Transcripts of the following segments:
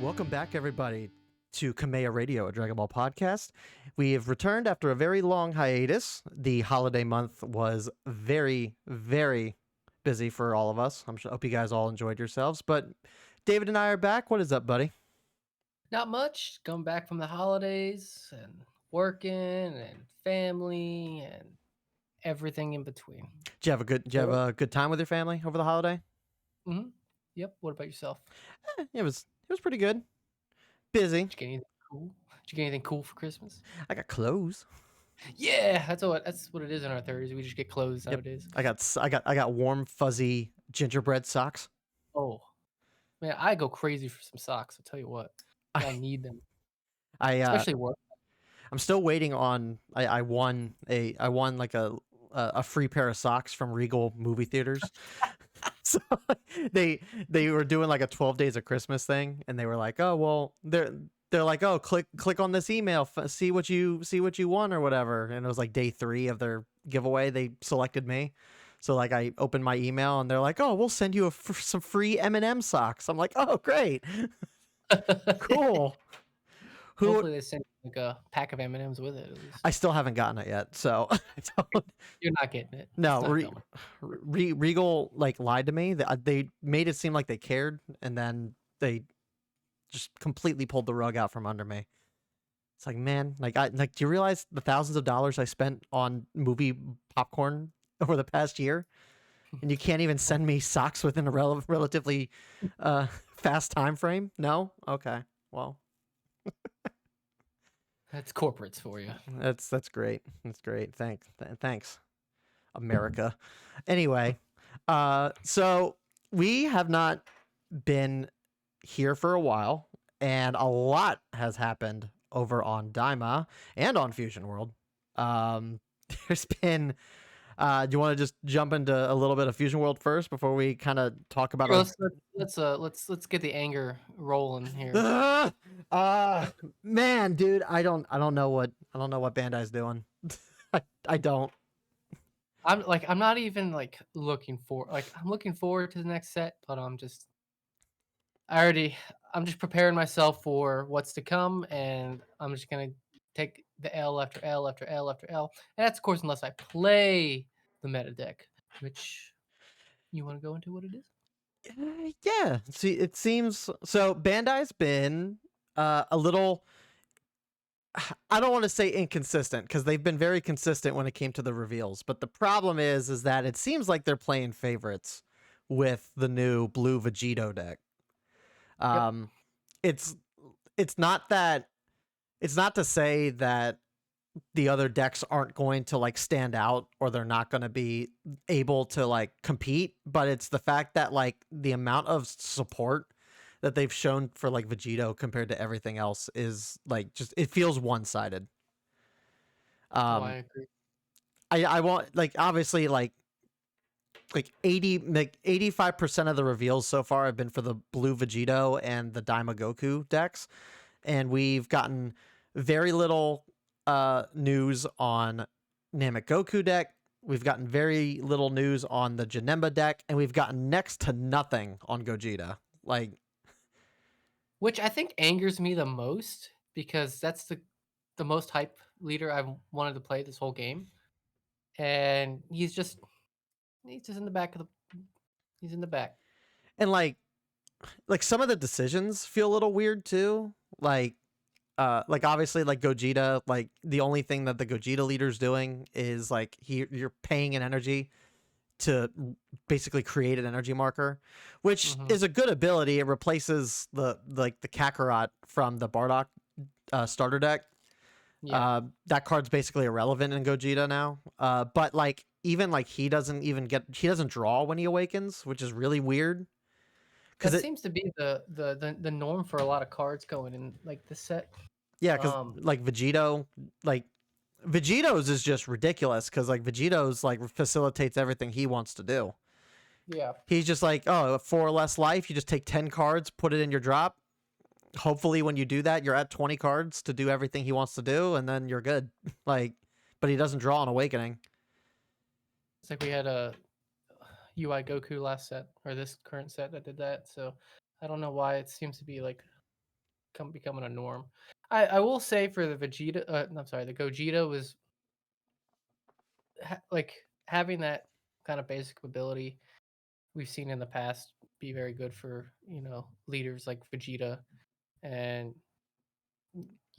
Welcome back, everybody, to KamehaRadio, a Dragon Ball podcast. We have returned after a very long hiatus. The holiday month was very, very busy for all of us. I hope you guys all enjoyed yourselves. But David and I are back. What is up, buddy? Not much. Coming back from the holidays and working and family and everything in between. Did you have a good time with your family over the holiday? Mm-hmm. Yep. What about yourself? It was pretty good. Busy. Did you get anything cool? Did you get anything cool for Christmas? I got clothes. Yeah, that's what it is in our 30s. We just get clothes Yep. nowadays. I got warm, fuzzy gingerbread socks. Oh man, I go crazy for some socks. I'll tell you what, I need them, especially work. I'm still waiting on. I won like a free pair of socks from Regal movie theaters. So they were doing like a 12 days of Christmas thing, and they were like, oh well, they're like, oh, click on this email, see what you won or whatever. And it was like day 3 of their giveaway. They selected me. So like I opened my email and they're like, oh, we'll send you some free M&M socks. I'm like, oh great. Cool. Hopefully they send like a pack of M&Ms with it. At least. I still haven't gotten it yet, so You're not getting it. No, Regal like lied to me. They made it seem like they cared, and then they just completely pulled the rug out from under me. It's like, man, do you realize the thousands of dollars I spent on movie popcorn over the past year, and you can't even send me socks within a relatively fast time frame? No, okay, well. That's corporates for you. That's great. That's great. Thanks, America. Anyway, so we have not been here for a while, and a lot has happened over on Daima and on Fusion World. There's been. Do you want to just jump into a little bit of Fusion World first before we kind of talk about? Let's get the anger rolling here. Man, dude, I don't know what Bandai's doing. I don't. I'm not even like looking forward to the next set, but I'm just preparing myself for what's to come, and I'm just gonna take the L after L after L after L, and that's of course unless I play the meta deck, which you want to go into what it is? Yeah. See, it seems so. Bandai's been a little. I don't want to say inconsistent because they've been very consistent when it came to the reveals. But the problem is that it seems like they're playing favorites with the new blue Vegito deck. Yep. It's not that. It's not to say that the other decks aren't going to like stand out or they're not going to be able to like compete, but it's the fact that like the amount of support that they've shown for like Vegito compared to everything else is like just it feels one-sided. I agree. I want like obviously like 85% of the reveals so far have been for the blue Vegito and the Daima Goku decks, and we've gotten very little news on Namek Goku deck. We've gotten very little news on the Janemba deck, and we've gotten next to nothing on Gogeta. Like, Which I think angers me the most because that's the most hype leader I've wanted to play this whole game, and he's just in the back of the he's in the back. and like some of the decisions feel a little weird too. Like obviously like Gogeta, like the only thing that the Gogeta leader's doing is like you're paying an energy to basically create an energy marker, which is a good ability. It replaces the Kakarot from the Bardock starter deck. Yeah. That card's basically irrelevant in Gogeta now. But like even like he doesn't draw when he awakens, which is really weird. That seems to be the norm for a lot of cards going in like this set. Yeah, because like Vegito's is just ridiculous because like Vegito's like facilitates everything he wants to do. Yeah. He's just like, oh, 4 less life, you just take 10 cards, put it in your drop. Hopefully when you do that, you're at 20 cards to do everything he wants to do, and then you're good. Like, but he doesn't draw on Awakening. It's like we had a UI Goku last set, or this current set that did that, so I don't know why it seems to be like becoming a norm. I will say for the Vegeta, I'm sorry, the Gogeta was like having that kind of basic ability we've seen in the past be very good for leaders like Vegeta and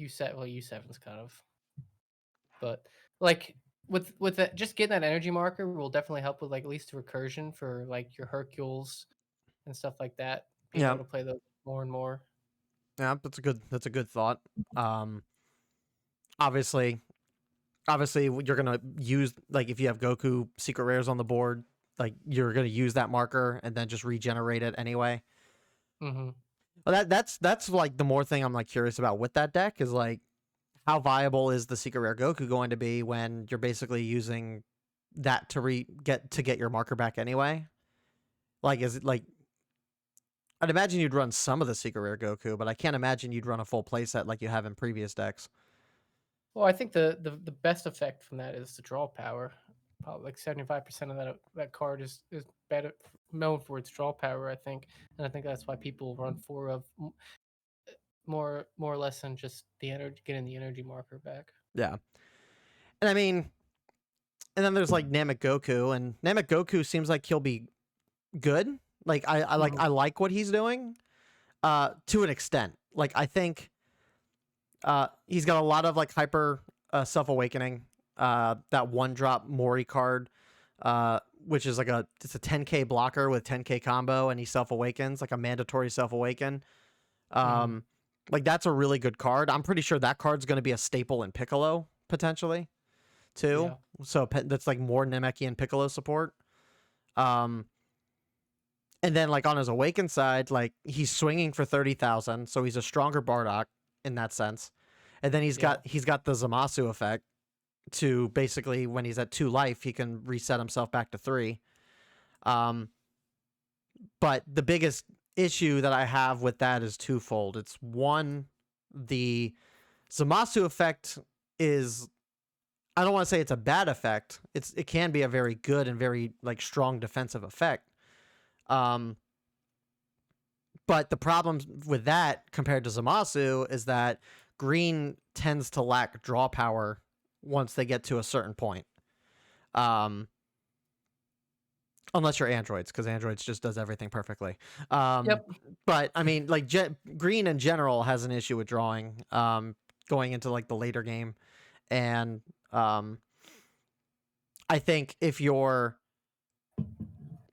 U7's kind of, but like with that, just getting that energy marker will definitely help with like at least the recursion for like your Hercules and stuff like that. Being Yeah, able to play those more and more. yeah, that's a good thought. Obviously, obviously you're gonna use, like, if you have Goku secret rares on the board, like you're gonna use that marker and then just regenerate it anyway. Mm-hmm. Well, that's like the more thing I'm like curious about with that deck is like how viable is the secret rare Goku going to be when you're basically using that to get your marker back anyway? Like, is it like, I'd imagine you'd run some of the secret rare Goku, but I can't imagine you'd run a full playset like you have in previous decks. Well, I think the best effect from that is the draw power. Probably like 75% of that card is better known for its draw power, I think, and I think that's why people run four of more or less than just the energy, getting the energy marker back. Yeah, and I mean, and then there's like Namek Goku, and Namek Goku seems like he'll be good. Like Mhm. I like what he's doing, to an extent. Like I think he's got a lot of like hyper self awakening. That one drop Mori card, which is like it's a 10k blocker with 10k combo, and he self awakens like a mandatory self awaken. Mhm. Um, like that's a really good card. I'm pretty sure that card's going to be a staple in Piccolo potentially too. Yeah. So that's like more Namekian Piccolo support. Um, and then like on his awakened side, like he's swinging for 30,000, so he's a stronger Bardock in that sense. And then Yeah. he's got the Zamasu effect to basically when he's at 2 life, he can reset himself back to 3. Um, but the biggest issue that I have with that is twofold. It's one, the Zamasu effect is, I don't want to say it's a bad effect. It can be a very good and very like strong defensive effect. Um, but the problem with that compared to Zamasu is that green tends to lack draw power once they get to a certain point. Um, unless you're androids, because androids just does everything perfectly. Yep. But I mean, like green in general has an issue with drawing, going into like the later game, and um, I think if you're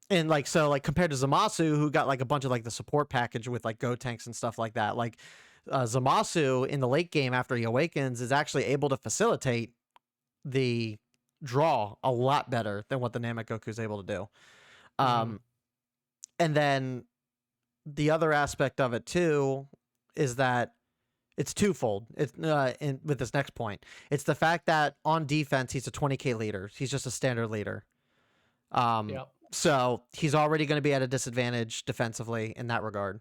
and like so like compared to Zamasu, who got like a bunch of like the support package with like Go tanks and stuff like that, like Zamasu in the late game after he awakens is actually able to facilitate the draw a lot better than what the Namek Goku is able to do. Mhm. Um, and then the other aspect of it too is that it's twofold. It's with this next point, it's the fact that on defense he's a 20k leader. He's just a standard leader. Um, Yep. so he's already going to be at a disadvantage defensively in that regard.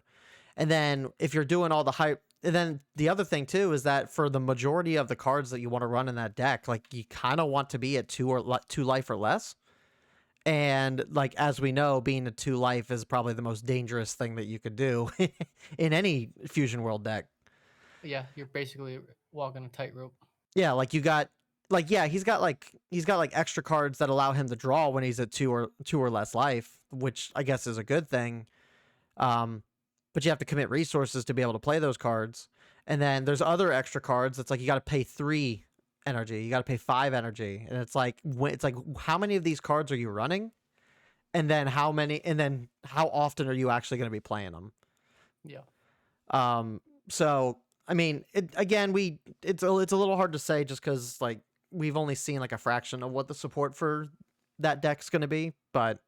And then if you're doing all the hype, and then the other thing too is that for the majority of the cards that you want to run in that deck, like you kind of want to be at 2 life or less. And like as we know, being a 2 life is probably the most dangerous thing that you could do in any Fusion World deck. Yeah. You're basically walking a tightrope. Yeah, like you got like yeah, he's got like extra cards that allow him to draw when he's at 2 or less life, which I guess is a good thing. Um, but you have to commit resources to be able to play those cards. And then there's other extra cards that's like you got to pay 3 energy, you got to pay 5 energy, and it's like how many of these cards are you running? And then how often are you actually going to be playing them? Yeah. So I mean, it's a little hard to say just because like we've only seen like a fraction of what the support for that deck's going to be, but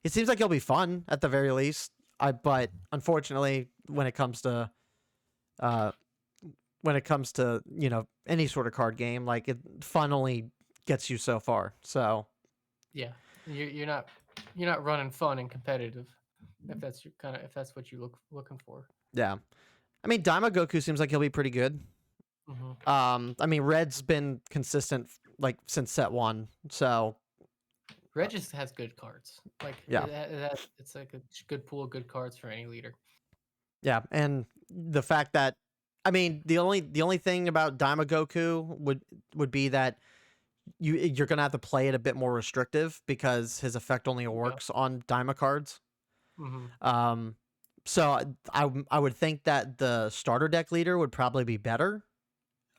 it seems like it'll be fun at the very least. But unfortunately, uh, when it comes to any sort of card game, like fun only gets you so far. So Yeah. You're not running fun and competitive if that's what you looking for. yeah, I mean, Daima Goku seems like he'll be pretty good. Mhm. I mean, Red's been consistent like since set 1, so Red just has good cards. Like yeah, it's like a good pool of good cards for any leader. yeah, and the fact that I mean, the only thing about Daima Goku would be that you're gonna have to play it a bit more restrictive because his effect only Yeah. works on Daima cards. Hmm. Um, so I would think that the starter deck leader would probably be better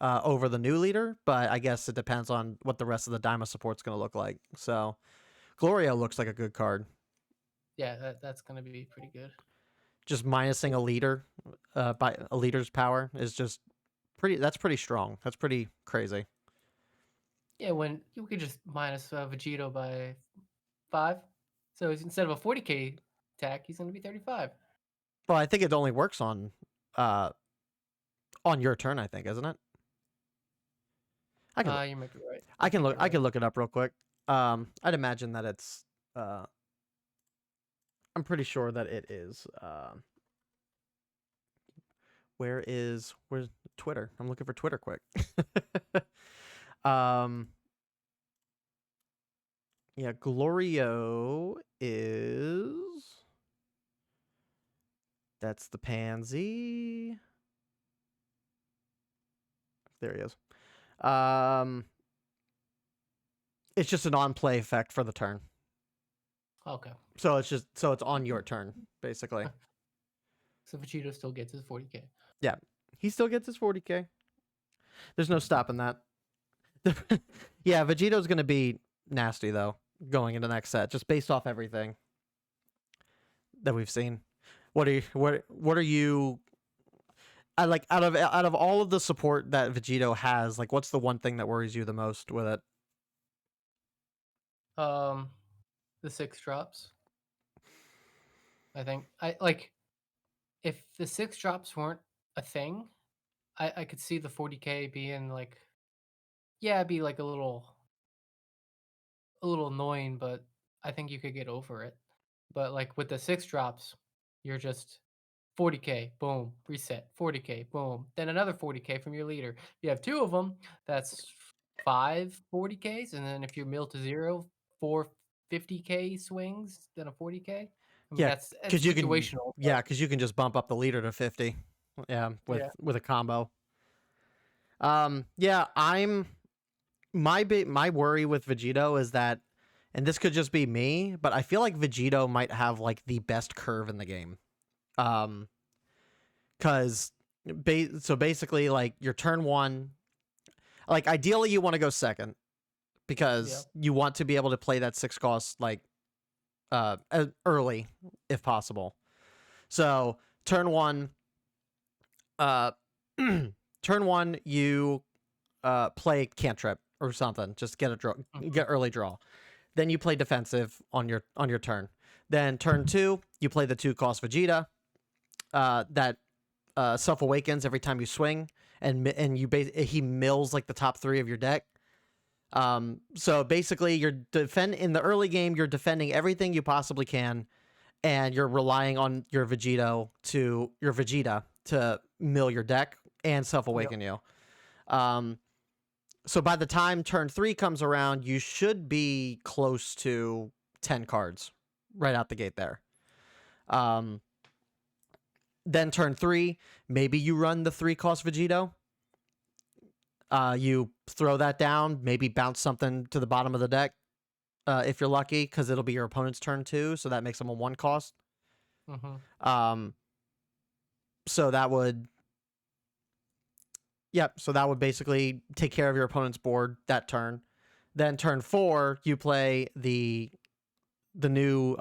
over the new leader, but I guess it depends on what the rest of the Daima support's gonna look like. So Gloria looks like a good card. Yeah, that's gonna be pretty good. Just minusing a leader, by a leader's power is just pretty. That's pretty strong. That's pretty crazy. Yeah, when you could just minus Vegito by 5, so instead of a 40k attack, he's gonna be 35. Well, I think it only works uh, on your turn. I think, isn't it? I can You might be right. I can think look you're I right. can look it up real quick. I'd imagine that it's. I'm pretty sure that it is. Where's Twitter? I'm looking for Twitter quick. um. Yeah, Glorio is. That's the pansy. There he is. It's just an on-play effect for the turn. Okay. So it's on your turn, basically. So Vegito still gets his 40k. Yeah. He still gets his 40k. There's no stopping that. Yeah, Vegito's gonna be nasty though, going into the next set, just based off everything that we've seen. What are you I like out of all of the support that Vegito has, like what's the one thing that worries you the most with it? Um, the 6 drops. I think I like if the 6 drops weren't a thing, I could see the 40k being like, yeah, it'd be like a little annoying, but I think you could get over it. But like with the 6 drops, you're just 40k, boom, reset, 40k, boom, then another 40k from your leader. You have 2 of them, that's 5 40ks, and then if you mill to 0, 4 50k swings, then a 40k. I mean, Yeah, that's situational, but because you can just bump up the leader to 50. Yeah, yeah. with a combo. Yeah, my worry with Vegito is that, and this could just be me, but I feel like Vegito might have like the best curve in the game. Um, because so basically, like your turn one, like ideally you want to go second Yeah. because you want to be able to play that 6 cost like early if possible. So turn one, uh, turn one you play cantrip or something, just get a draw, Mhm. get early draw. Then you play defensive on your turn. Then turn two, you play the 2 cost Vegeta. That self awakens every time you swing, and he mills like the top 3 of your deck. So basically, you're in the early game. You're defending everything you possibly can, and you're relying on your Vegeta to mill your deck and self Yep. awaken you. Um, so by the time turn 3 comes around, you should be close to 10 cards right out the gate there. Um, then turn 3, maybe you run the 3 cost Vegito. You throw that down, maybe bounce something to the bottom of the deck if you're lucky, because it'll be your opponent's turn too, so that makes them a 1 cost. Mhm. Um, so that would, yep. So that would basically take care of your opponent's board that turn. Then turn 4, you play the new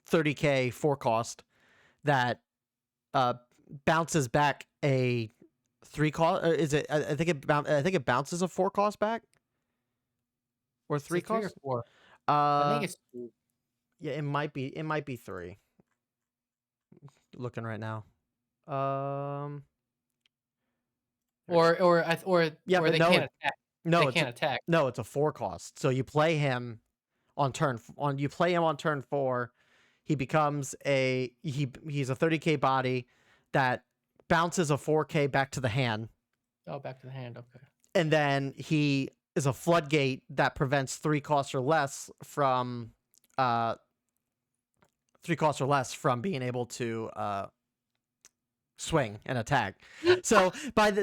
30k 4 cost that uh, bounces back a 3 cost. Is it? I think it bounces a 4 cost back or Is three it 3 or cost. 4? I think Uh, it's 2. yeah, it might be. It might be 3. Looking right now. Um, yeah, Or but they no, can't attack. They no, can't attack. it's a 4 cost. So you play him on turn 4. He becomes he's a 30k body that bounces a 4k back to the hand, Oh, back to the hand. Okay. and then he is a floodgate that prevents 3 costs or less from uh 3 costs or less from being able to swing and attack. So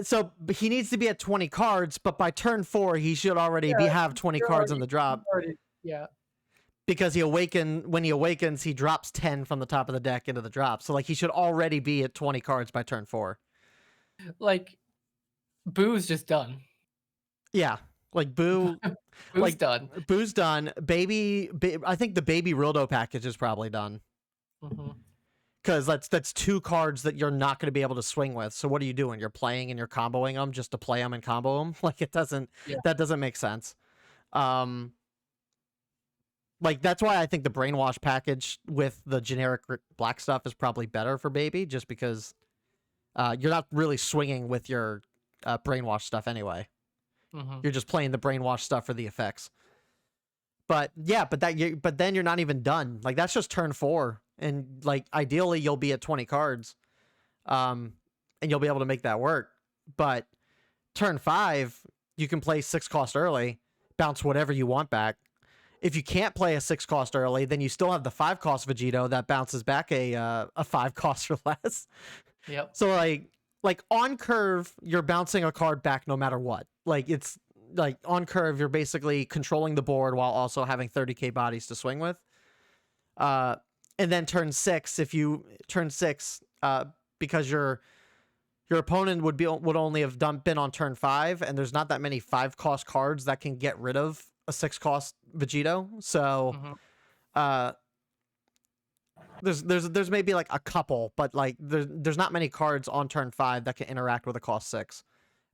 so he needs to be at 20 cards, but by turn 4 he should already have 20 cards on the drop. Yeah. Because when he awakens, he drops 10 from the top of the deck into the drop. So like he should already be at 20 cards by turn 4. Like Boo's just done. Yeah. Like Boo's done. Boo's done. I think the Baby Rildo package is probably done. Because that's 2 cards that you're not going to be able to swing with. So what are you doing? You're playing and you're comboing them just to play them and combo them? Like that doesn't make sense. Like that's why I think the Brainwash package with the generic black stuff is probably better for Baby, just because you're not really swinging with your Brainwash stuff anyway. You're just playing the Brainwash stuff for the effects. But yeah, but then you're not even done. Like that's just turn 4, and like ideally you'll be at 20 cards, and you'll be able to make that work. But turn 5, you can play 6 cost early, bounce whatever you want back. If you can't play a 6 cost early, then you still have the 5 cost Vegito that bounces back a 5 cost or less. Yep. So like on curve, you're bouncing a card back no matter what. Like it's like on curve, you're basically controlling the board while also having 30k bodies to swing with. And then turn 6, because your opponent would only have been on turn 5, and there's not that many 5 cost cards that can get rid of a 6 cost Vegito. So there's maybe like a couple, but like there's not many cards on turn 5 that can interact with a cost 6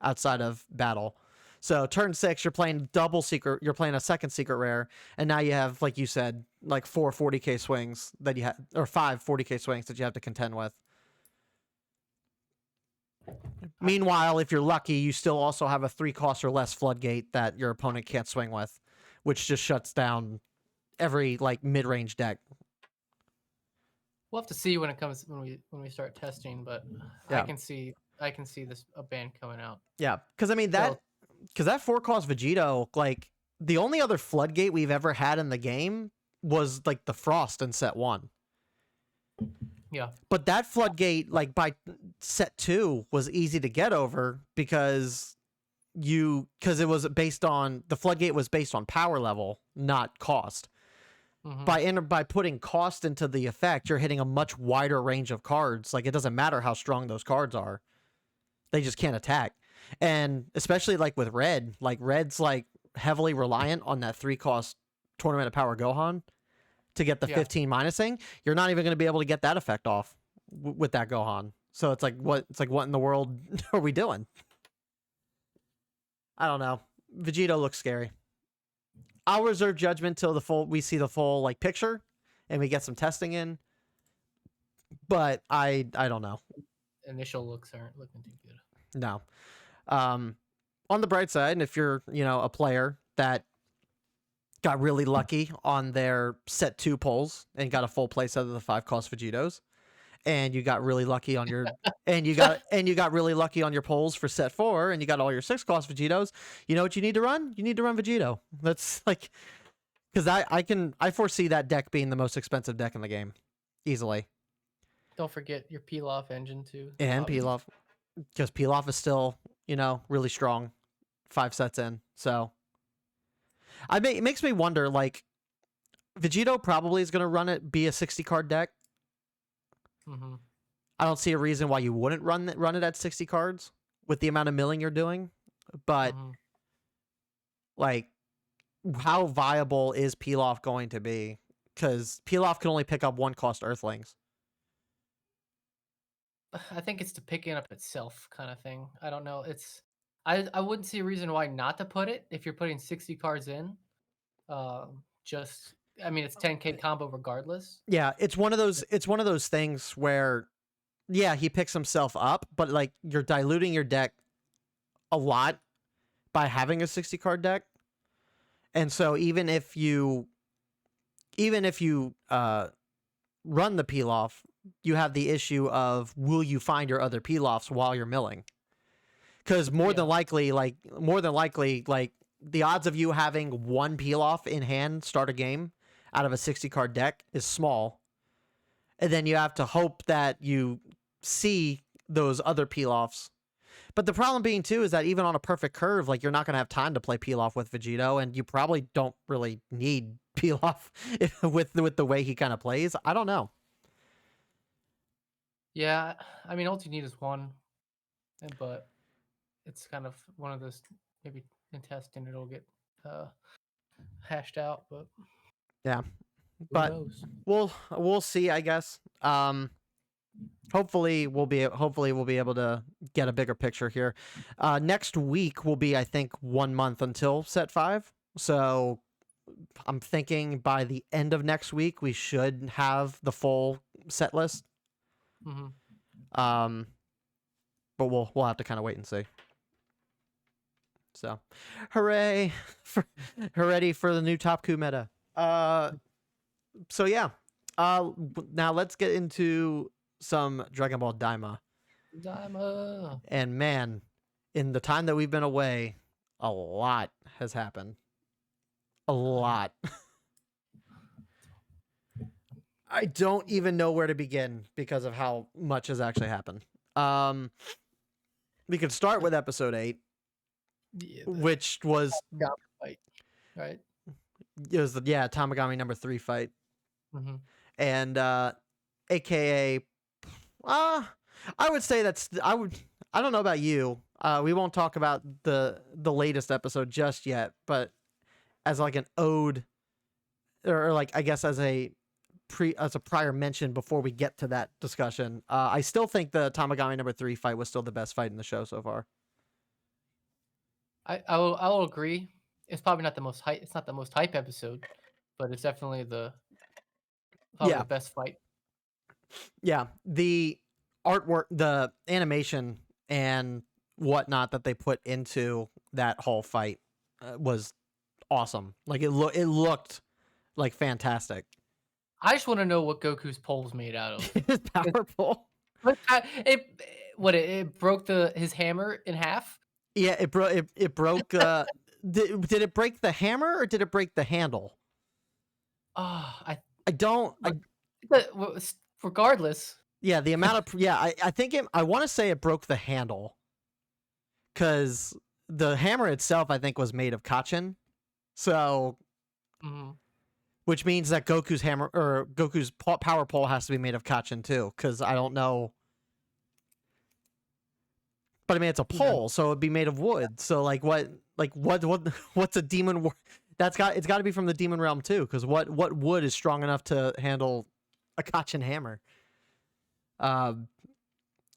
outside of battle. So turn 6, you're playing you're playing a second secret rare, and now you have, like you said, like 4 40k swings that you have, or 5 40k swings that you have to contend with. Meanwhile, if you're lucky, you still also have a 3 cost or less floodgate that your opponent can't swing with, which just shuts down every like mid-range deck. We'll have to see when we start testing, but I can see this a ban coming out. Yeah, because I mean that 4 cost Vegito, like the only other floodgate we've ever had in the game was like the Frost in set 1. Yeah. But that floodgate, like by set 2, was easy to get over because it was based on, the floodgate was based on power level, not cost. By putting cost into the effect, you're hitting a much wider range of cards. Like it doesn't matter how strong those cards are. They just can't attack. And especially like with red, like red's like heavily reliant on that 3 cost Tournament of Power Gohan to get the 15 minusing. You're not even going to be able to get that effect off with that Gohan. So it's like what in the world are we doing? I don't know. Vegito looks scary. I'll reserve judgment till we see the full like picture and we get some testing in. But I don't know. Initial looks aren't looking too good. No. On the bright side, and if you're, a player that got really lucky on their set 2 pulls and got a full play set of the 5 cost Vegitos, and you got really lucky on your and you got really lucky on your pulls for set 4, and you got all your 6 cost Vegitos, you know what you need to run? You need to run Vegito. That's like, because I foresee that deck being the most expensive deck in the game, easily. Don't forget your Pilaf engine too. And Pilaf, because Pilaf is still, really strong 5 sets in. So it makes me wonder, like, Vegito probably is going to be a 60 card deck. I don't see a reason why you wouldn't run it at 60 cards with the amount of milling you're doing. But like, how viable is Pilaf going to be? Because Pilaf can only pick up 1 cost Earthlings. I think it's the picking up itself kind of thing. I don't know. I wouldn't see a reason why not to put it if you're putting 60 cards in. It's 10k combo regardless. Yeah, it's one of those things where, yeah, he picks himself up, but like you're diluting your deck a lot by having a 60 card deck. And so even if you run the Pilaf, you have the issue of, will you find your other Pilafs while you're milling? Because more than likely, the odds of you having 1 Pilaf in hand start a game out of a 60 card deck is small. And then you have to hope that you see those other peel-offs. But the problem being too is that even on a perfect curve, like you're not going to have time to play peel-off with Vegito, and you probably don't really need peel-off with the way he kind of plays. I don't know. Yeah, I mean, all you need is one, but it's kind of one of those, maybe in testing it'll get hashed out, but Yeah, who but knows? we'll see, I guess. Hopefully we'll be able to get a bigger picture here. Next week will be, I think, 1 month until set 5. So I'm thinking by the end of next week we should have the full set list. Mm-hmm. But we'll have to kind of wait and see. So, hooray for the new Top Coup meta. So yeah. Now let's get into some Dragon Ball Daima. And man, in the time that we've been away, a lot has happened. A lot. I don't even know where to begin because of how much has actually happened. We could start with episode 8, which was fight, right? It was the Tamagami number 3 fight. Mm-hmm. And AKA I would say I don't know about you. We won't talk about the latest episode just yet, but as like an ode, or like I guess as a prior mention before we get to that discussion, I still think the Tamagami number 3 fight was still the best fight in the show so far. I will agree. It's probably not the most hype. It's not the most hype episode, but it's definitely the best fight. Yeah, the artwork, the animation, and whatnot that they put into that whole fight was awesome. Like it looked like fantastic. I just want to know what Goku's pole's made out of. His power pole. It broke his hammer in half. Yeah, it broke. It broke. Did it break the hammer or did it break the handle? I don't. Regardless. Yeah, the amount of I think I want to say it broke the handle, because the hammer itself I think was made of kachin, so which means that Goku's hammer or Goku's power pole has to be made of kachin too, because I don't know. But I mean, it's a pole, so it'd be made of wood. So what's a demon? It's got to be from the demon realm too, because what wood is strong enough to handle a kachin hammer? I'm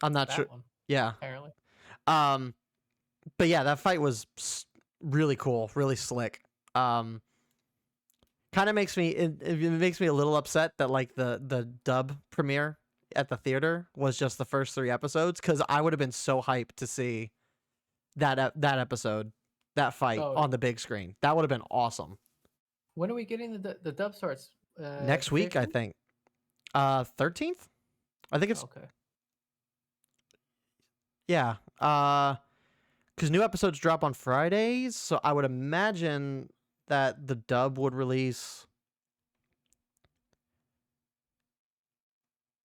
not sure. One, yeah. Apparently. But yeah, that fight was really cool, really slick. Kind of makes me it makes me a little upset that like the dub premiere at the theater was just the first 3 episodes, because I would have been so hyped to see that episode, that fight on the big screen. That would have been awesome. When are we getting the dub starts? Next week, 15th? I think. 13th? I think it's okay. Yeah. Because new episodes drop on Fridays, so I would imagine that the dub would release.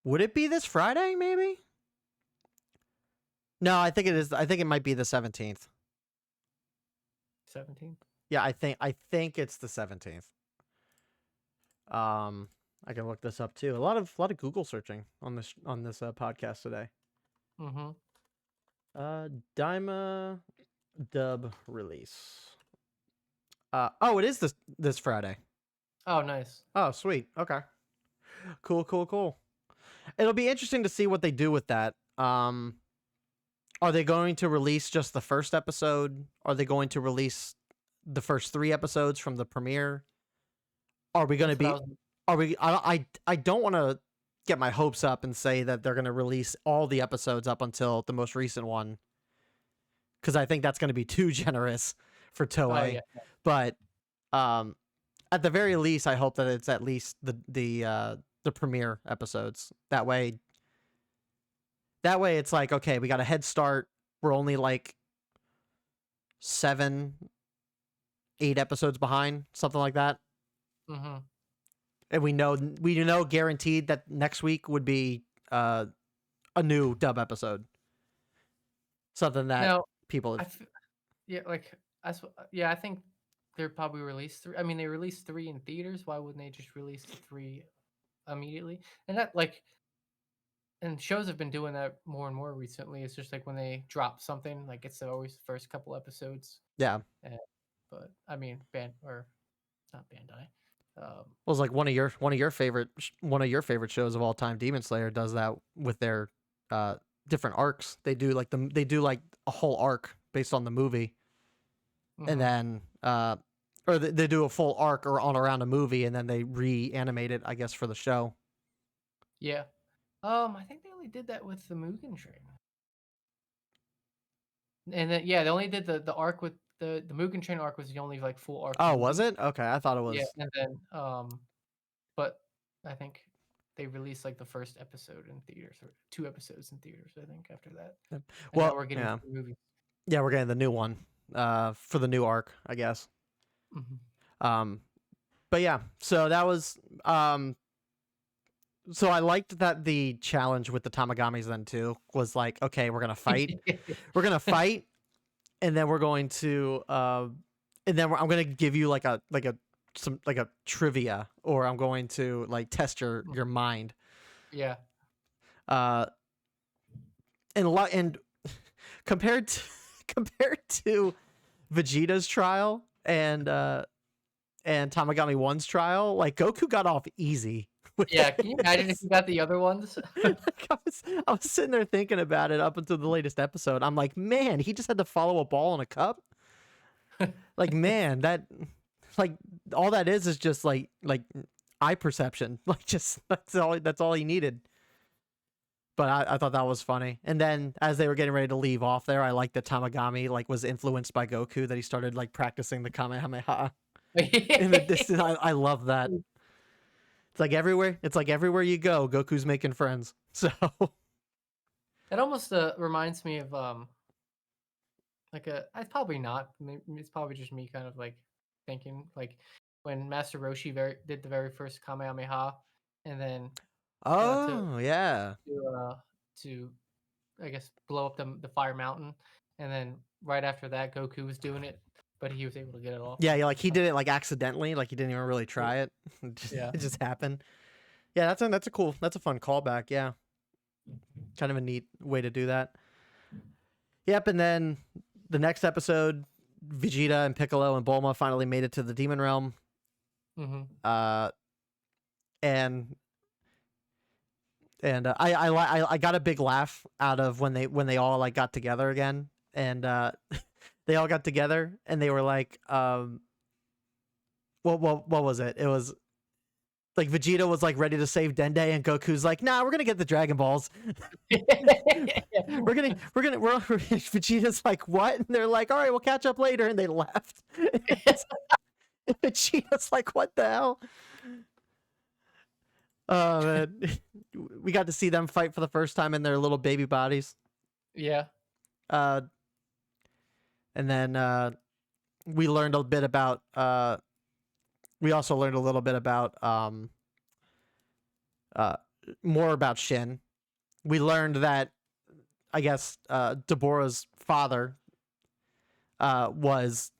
Would it be this Friday, maybe? No, I think it is. I think it might be the 17th. 17th? Yeah, I think it's the 17th. I can look this up too. A lot of Google searching on this podcast today. Daima dub release. It is this Friday. Oh, nice. Oh, sweet. Okay. Cool. It'll be interesting to see what they do with that. Are they going to release just the first episode? Are they going to release the first 3 episodes from the premiere? Are we going to be? Are we? I don't want to get my hopes up and say that they're going to release all the episodes up until the most recent one, because I think that's going to be too generous for Toei. Oh, yeah. But at the very least, I hope that it's at least the premiere episodes. That way it's like, okay, we got a head start. We're only like 7, 8 episodes behind, something like that. And we know guaranteed that next week would be a new dub episode. something that Now, people I have. f yeah, like, yeah, I think they're probably released 3 I mean, they released 3 in theaters, why wouldn't they just release the 3 immediately? And that, like and shows have been doing that more and more recently, it's just, like, when they drop something, like, it's always the first couple episodes, Yeah, and but, I mean, or not Bandai, well, it's like one of your favorite shows of all time, Demon Slayer, does that with their uh different arcs. They do like a whole arc based on the movie, and mhm, then or they do a full arc or on around a movie, and then they reanimate it, I guess, for the show. yeah. I think they only did that with the Mugen Train. And then yeah, they only did the arc with the Mugen Train arc was the only, like, full arc Oh, was movie. it? Okay, I thought it Yeah, was. and then, but I think they released, like, the first episode in theaters or 2 episodes in theaters, I think, after that, and now Well, we're getting yeah, 2 movies. yeah, we're getting the new one for the new arc, I guess. Mhm. Um, but yeah, so that was so I liked that the challenge with the Tamagamis then too was like, okay, we're gonna fight, and then we're going to I'm gonna give you like a trivia, or I'm going to like test your mind. Yeah. Uh, and a lot and compared to compared to Vegeta's trial and Tamagami One's trial, like Goku got off easy with Yeah, can you imagine if this. you got the other ones? Like I was sitting there thinking about it up until the latest episode. I'm like, man, he just had to follow a ball in a cup. Like, man, that like all that is just like eye perception. Like, just that's all he needed. But I thought that was funny. And then as they were getting ready to leave off there, I liked that Tamagami like was influenced by Goku, that he started like practicing the Kamehameha in the distance. I love that. It's like everywhere you go, Goku's making friends. So It almost, reminds me of, like a I probably not, it's probably just me kind of, like, thinking, like, when Master Roshi did the very first Kamehameha, and then, uh, to oh yeah. to, uh to I guess, blow up the fire mountain, and then right after that, Goku was doing it, but he was able to get it off for Yeah, the like first he time. did it like accidentally, like he didn't even really Y try it. yeah. It just happened. Yeah, that's a fun callback. Yeah, kind of a neat way to do that. Yep, and then the next episode, Vegeta and Piccolo and Bulma finally made it to the Demon Realm. Mhm. Uh, and I got a big laugh out of when they all like got together again, and they all got together and they were like, what was it? It was like Vegeta was like ready to save Dende, and Goku's like, nah, we're gonna get the Dragon Balls. Vegeta's like, what? And they're like, all right, we'll catch up later, and they left. Vegeta's like, what the hell? Man. We got to see them fight for the first time in their little baby bodies. Yeah. Uh, and then we learned a bit about. We also learned a little bit about uh, more about Shin. We learned that I guess Deborah's father was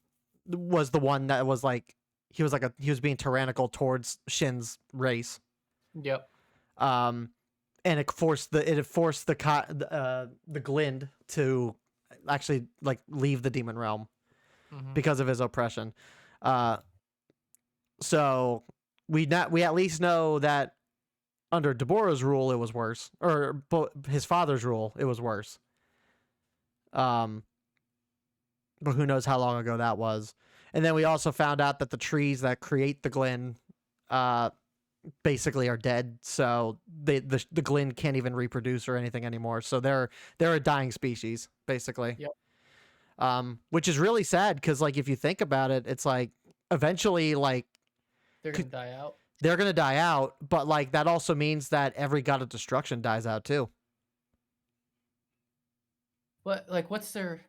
the one that was like he was being tyrannical towards Shin's race. Yep. Um, and it forced the Glind to actually like leave the demon realm Mhm. because of his oppression. Uh, so we at least know that under Deborah's rule it was worse, or his father's rule it was worse. Um, but who knows how long ago that was. And then we also found out that the trees that create the Glen basically are dead, so the Glen can't even reproduce or anything anymore. So they're a dying species basically. Yep. Which is really sad because like if you think about it, it's like eventually like They're gonna die out. they're gonna die out, but like that also means that every god of destruction dies out too. What like, what's their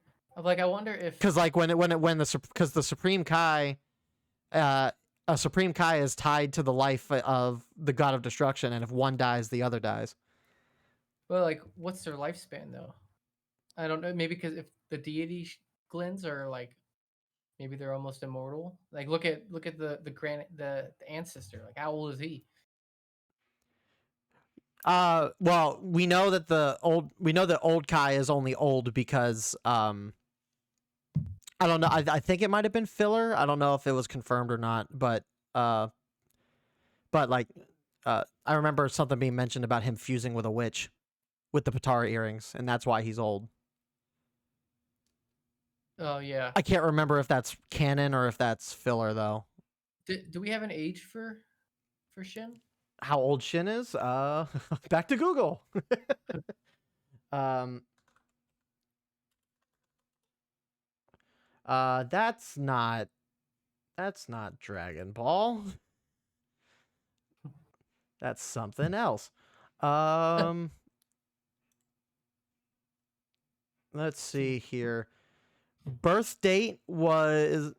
like, I wonder if Because like because the Supreme Kai, a Supreme Kai is tied to the life of the god of destruction, and if one dies, the other dies. well, like, what's their lifespan, though? I don't know. Maybe because if the deity glins are like, maybe they're almost immortal. Like look at the ancestor. Like how old is he? Well, we know that old Kai is only old because I don't know. I think it might have been filler. I don't know if it was confirmed or not, uh, but like, I remember something being mentioned about him fusing with a witch with the Patara earrings, and that's why he's old. Oh yeah. I can't remember if that's canon or if that's filler though. Do we have an age for Shin? How old Shin is? Back to Google. um, that's not Dragon Ball. That's something else. Um, let's see here. Birth date was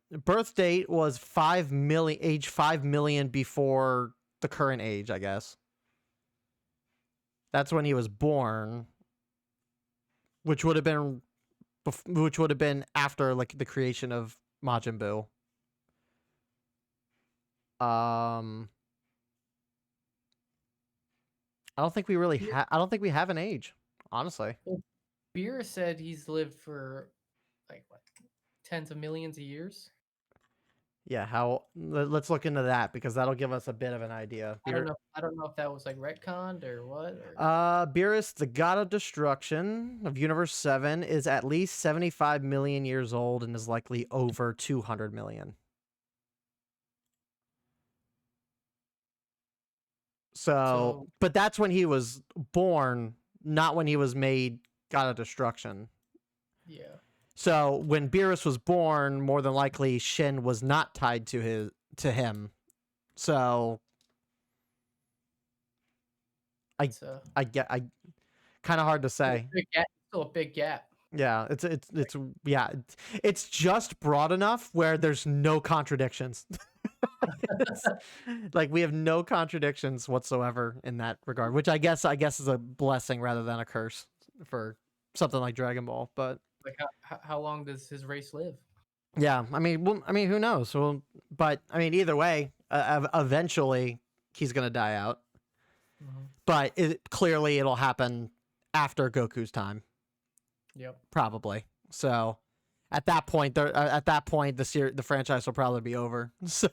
5 million, age 5 million before the current age, I guess. That's when he was born, which would have been after like the creation of Majin Buu. Um, I don't think we have an age, honestly. Well, Beer said he's lived for like what, tens of millions of years. Yeah, let's look into that because that'll give us a bit of an idea. I don't know. I don't know if that was like retconned or what. Or Beerus, the god of destruction of Universe 7, is at least 75 million years old and is likely over 200 million. So, but that's when he was born, not when he was made god of destruction. Yeah. So when Beerus was born, more than likely Shin was not tied to him. So I kind of hard to say. Still a big gap. Yeah, it's just broad enough where there's no contradictions. Like we have no contradictions whatsoever in that regard, which I guess is a blessing rather than a curse for something like Dragon Ball. But like how long does his race live? Yeah, I mean, who knows? But I mean, either way, eventually he's gonna die out. Mm-hmm. But clearly it'll happen after Goku's time. Yep. Probably. So at that point, the franchise will probably be over. So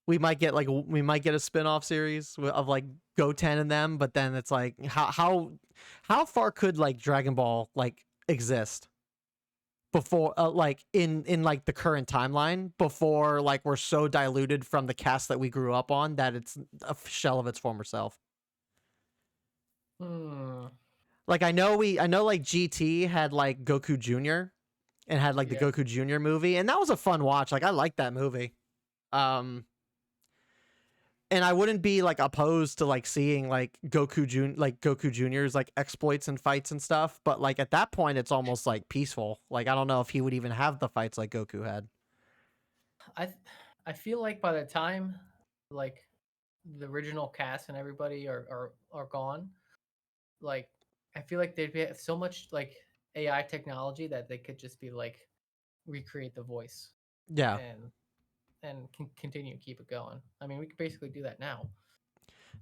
we might get a spin-off series of like Goten and them, but then it's like how far could like Dragon Ball like exist before like in like the current timeline before like we're so diluted from the cast that we grew up on that it's a shell of its former self. Like I know like GT had like Goku Jr. and had like the Goku Jr. movie, and that was a fun watch. Like I liked that movie. And I wouldn't be like opposed to like seeing like Goku Jr.'s like exploits and fights and stuff, but like at that point it's almost like peaceful. Like I don't know if he would even have the fights like Goku had. I feel like by the time like the original cast and everybody are gone, like I feel like they'd be so much like AI technology that they could just be like recreate the voice. Yeah. And continue to keep it going. I mean, we could basically do that now.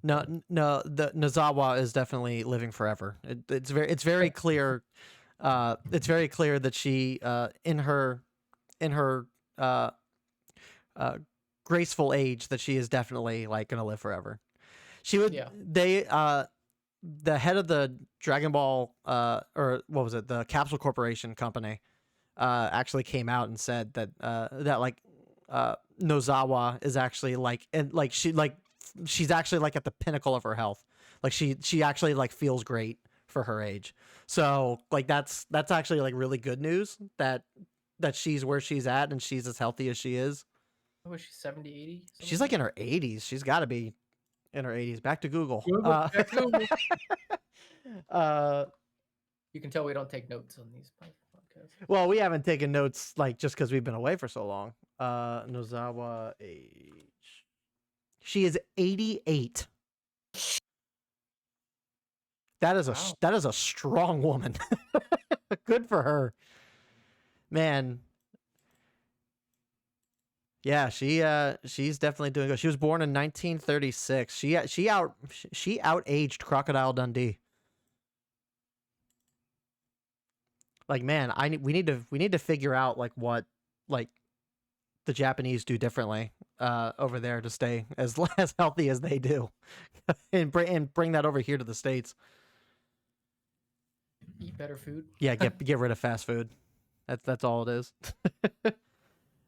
No, the Nozawa is definitely living forever. It's very clear. It's very clear that she, in her graceful age, that she is definitely like gonna live forever. She would. Yeah. The head of the Dragon Ball, or what was it, the Capsule Corporation company, actually came out and said that Nozawa is actually like, and like she's actually like at the pinnacle of her health. Like she actually like feels great for her age. So like that's actually like really good news that she's where she's at and she's as healthy as she is. What was she, 70, 80? She's like in her 80s. She's got to be in her 80s. Back to Google. You can tell we don't take notes on these podcasts. Well, we haven't taken notes like just because we've been away for so long. Nozawa age. She is 88. That is Wow. that is a strong woman. Good for her, man. Yeah, she's definitely doing good. She was born in 1936. She outaged Crocodile Dundee. Like, man, we need to figure out like what like the Japanese do differently over there to stay as as healthy as they do, and bring that over here to the States. Eat better food. Yeah, get rid of fast food. That's all it is.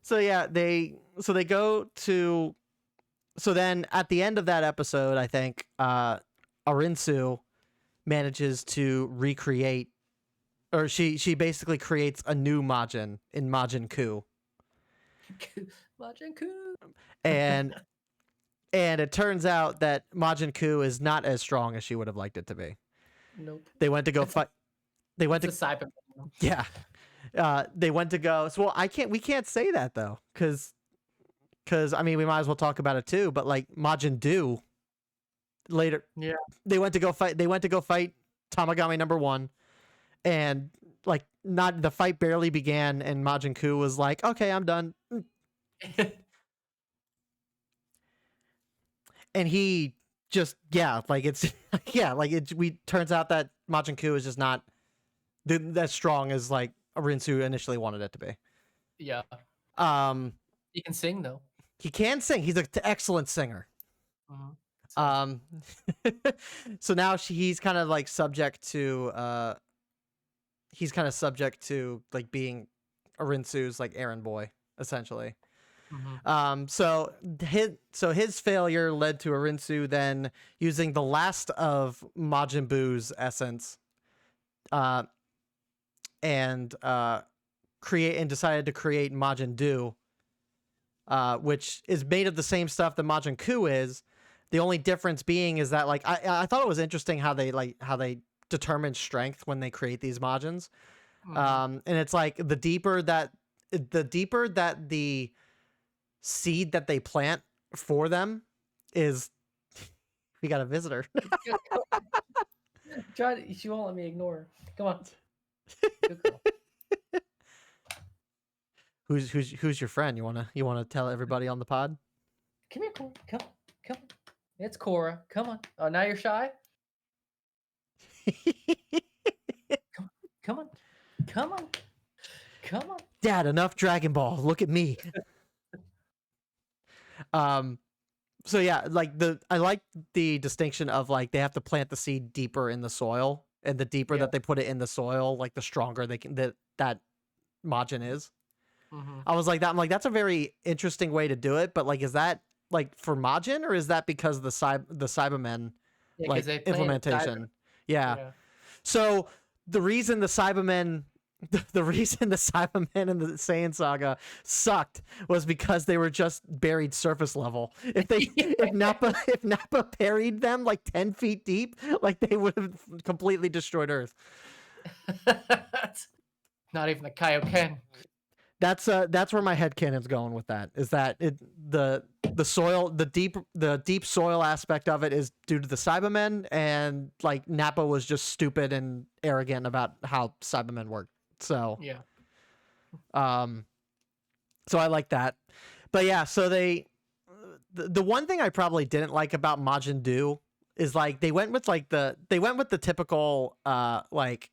So yeah, they go to. So then at the end of that episode, I think Arinsu manages to recreate, or she basically creates a new Majin in Majin Ku, Majin Ku. and it turns out that Majin Ku is not as strong as she would have liked it to be. Nope. They went to go fight. They went to Cyberman. yeah. They went to go. So well, we can't say that though, because I mean we might as well talk about it too. But like Majin Do later, Yeah. they went to go fight. They went to go fight Tamagami number 1, and like not the fight barely began, and Majin Ku was like, "Okay, I'm done," and he just like it's like it. We turns out that Majin Ku is just not that strong as like Arinsu initially wanted it to be. Yeah. Um, He can sing though. he can sing. He's an excellent singer. Mm-hmm. So now he's kind of like subject to like being Arinsu's like errand boy essentially. Mm-hmm. So his failure led to Arinsu then using the last of Majin Buu's essence, and decided to create Majin Do, which is made of the same stuff that Majin Ku is. The only difference being is that like I thought it was interesting how they determine strength when they create these Majins. Mm-hmm. And it's like the deeper that the seed that they plant for them is. We got a visitor. She won't let me ignore her. Come on. Good girl. Who's your friend? You wanna tell everybody on the pod? Come here, Cora. Come on. It's Cora. Come on. Oh, now you're shy? Come on. Dad, enough Dragon Ball. Look at me. So yeah, like I like the distinction of like they have to plant the seed deeper in the soil, and the deeper that they put it in the soil, like the stronger they can that Majin is. Mm-hmm. I was like that. I'm like that's a very interesting way to do it, but like is that like for Majin or is that because the Cybermen like implementation? Yeah. So the reason the Cybermen in the Saiyan saga sucked was because they were just buried surface level. If Nappa parried them like 10 feet deep, like they would have completely destroyed Earth. Not even the Kaioken. That's where my headcanon's going with that. Is that the soil, the deep soil aspect of it is due to the Cybermen, and like Nappa was just stupid and arrogant about how Cybermen work. So yeah. So I like that. But yeah, so the one thing I probably didn't like about Majin Do is like they went with the typical like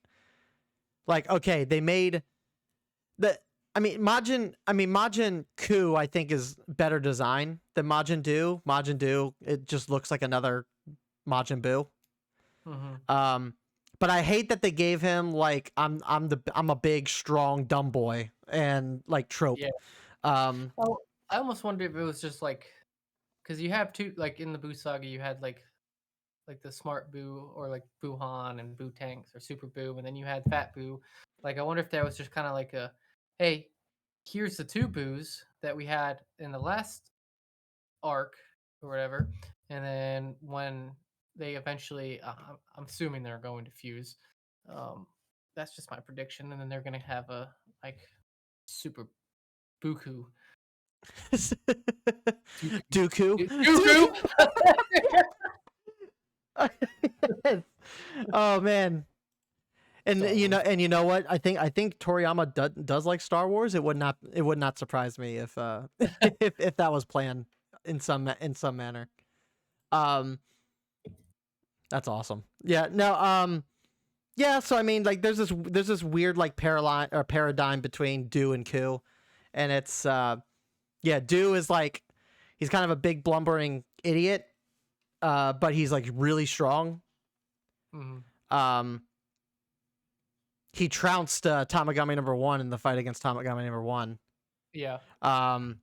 okay, they made Majin Ku I think is better design than Majin Do. Majin Do, it just looks like another Majin Buu. Mm-hmm. But I hate that they gave him like I'm a big strong dumb boy and like trope. Yeah. Well, I almost wonder if it was just like because you have two like in the Buu saga you had like the smart Buu or like Buuhan and Buu Tanks or Super Buu, and then you had Fat Buu. Like I wonder if that was just kind of like a hey, here's the two Buus that we had in the last arc or whatever, and then when they eventually, I'm assuming they're going to fuse. That's just my prediction, and then they're gonna have a like super Buku. Dooku. Dooku. Oh man. And So, you know what? I think Toriyama does like Star Wars. It would not surprise me if if that was planned in some manner. Um, that's awesome. Yeah. No. Yeah. So I mean, like, there's this weird like paradigm between Do and Ku, and it's yeah. Do is like he's kind of a big blumbering idiot, but he's like really strong. mhm. Um, he trounced Tamagami number one in the fight against Tamagami number one. Yeah. Um,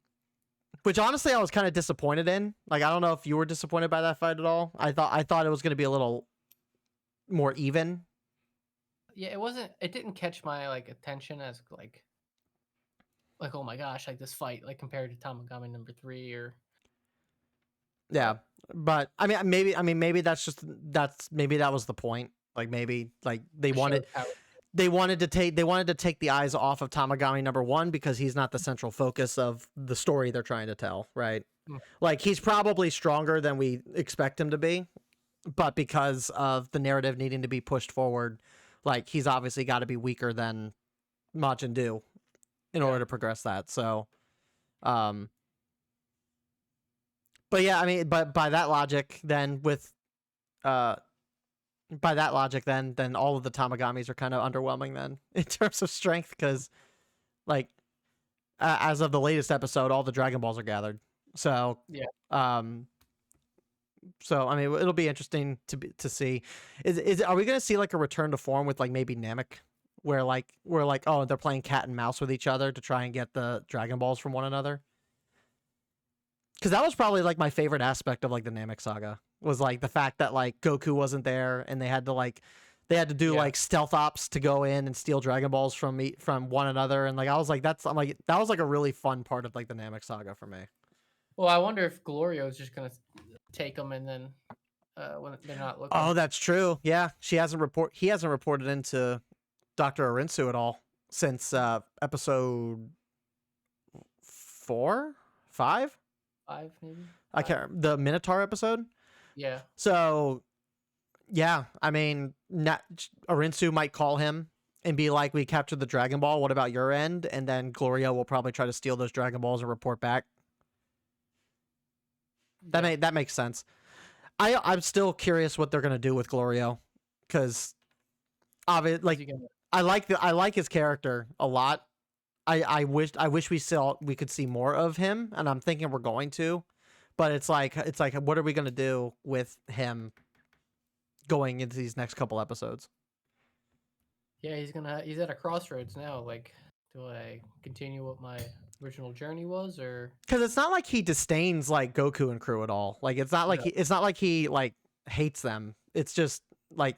which honestly I was kind of disappointed in. Like, I don't know if you were disappointed by that fight at all. I thought it was going to be a little more even. Yeah, it wasn't. It didn't catch my like attention as like oh my gosh, like this fight, like compared to Tamagami number 3 or. Yeah, But but maybe maybe that was the point. Like, maybe like they it showed wanted how. they wanted to take the eyes off of Tamagami number one because he's not the central focus of the story they're trying to tell, right? Mm, Like, he's probably stronger than we expect him to be, but because of the narrative needing to be pushed forward, like, he's obviously got to be weaker than Majin Do in Yeah. order to progress that. So, um, but yeah, I mean, but uh, by that logic, then all of the Tamagamis are kind of underwhelming then in terms of strength because, like, as of the latest episode, all the Dragon Balls are gathered. So, Yeah. um, so I mean, it'll be interesting to see. Are we gonna see like a return to form with like maybe Namek, where like oh they're playing cat and mouse with each other to try and get the Dragon Balls from one another? Because that was probably like my favorite aspect of like the Namek saga was like the fact that like Goku wasn't there and they had to do Yeah. like stealth ops to go in and steal Dragon Balls from one another, and like I was like I'm like that was like a really fun part of like the Namek saga for me. Well, I wonder if Glorio is just gonna take them and then when they're not looking. Oh, that's true. Yeah, he hasn't reported into Dr. Arinsu at all since episode 4, 5. 5 maybe. I can't the Minotaur episode. Yeah. So yeah, I mean, Arinsu might call him and be like, "We captured the Dragon Ball. What about your end?" And then Glorio will probably try to steal those Dragon Balls and report back. Yeah. That makes sense. I'm still curious what they're gonna do with Glorio, because obviously, Is he like, gonna? I like his character a lot. I wish we could see more of him, and I'm thinking we're going to, but it's like what are we gonna do with him going into these next couple episodes? Yeah, he's at a crossroads now. Like, do I continue what my original journey was, or Because it's not like he disdains like Goku and crew at all. Like, no? it's not like he like hates them. It's just like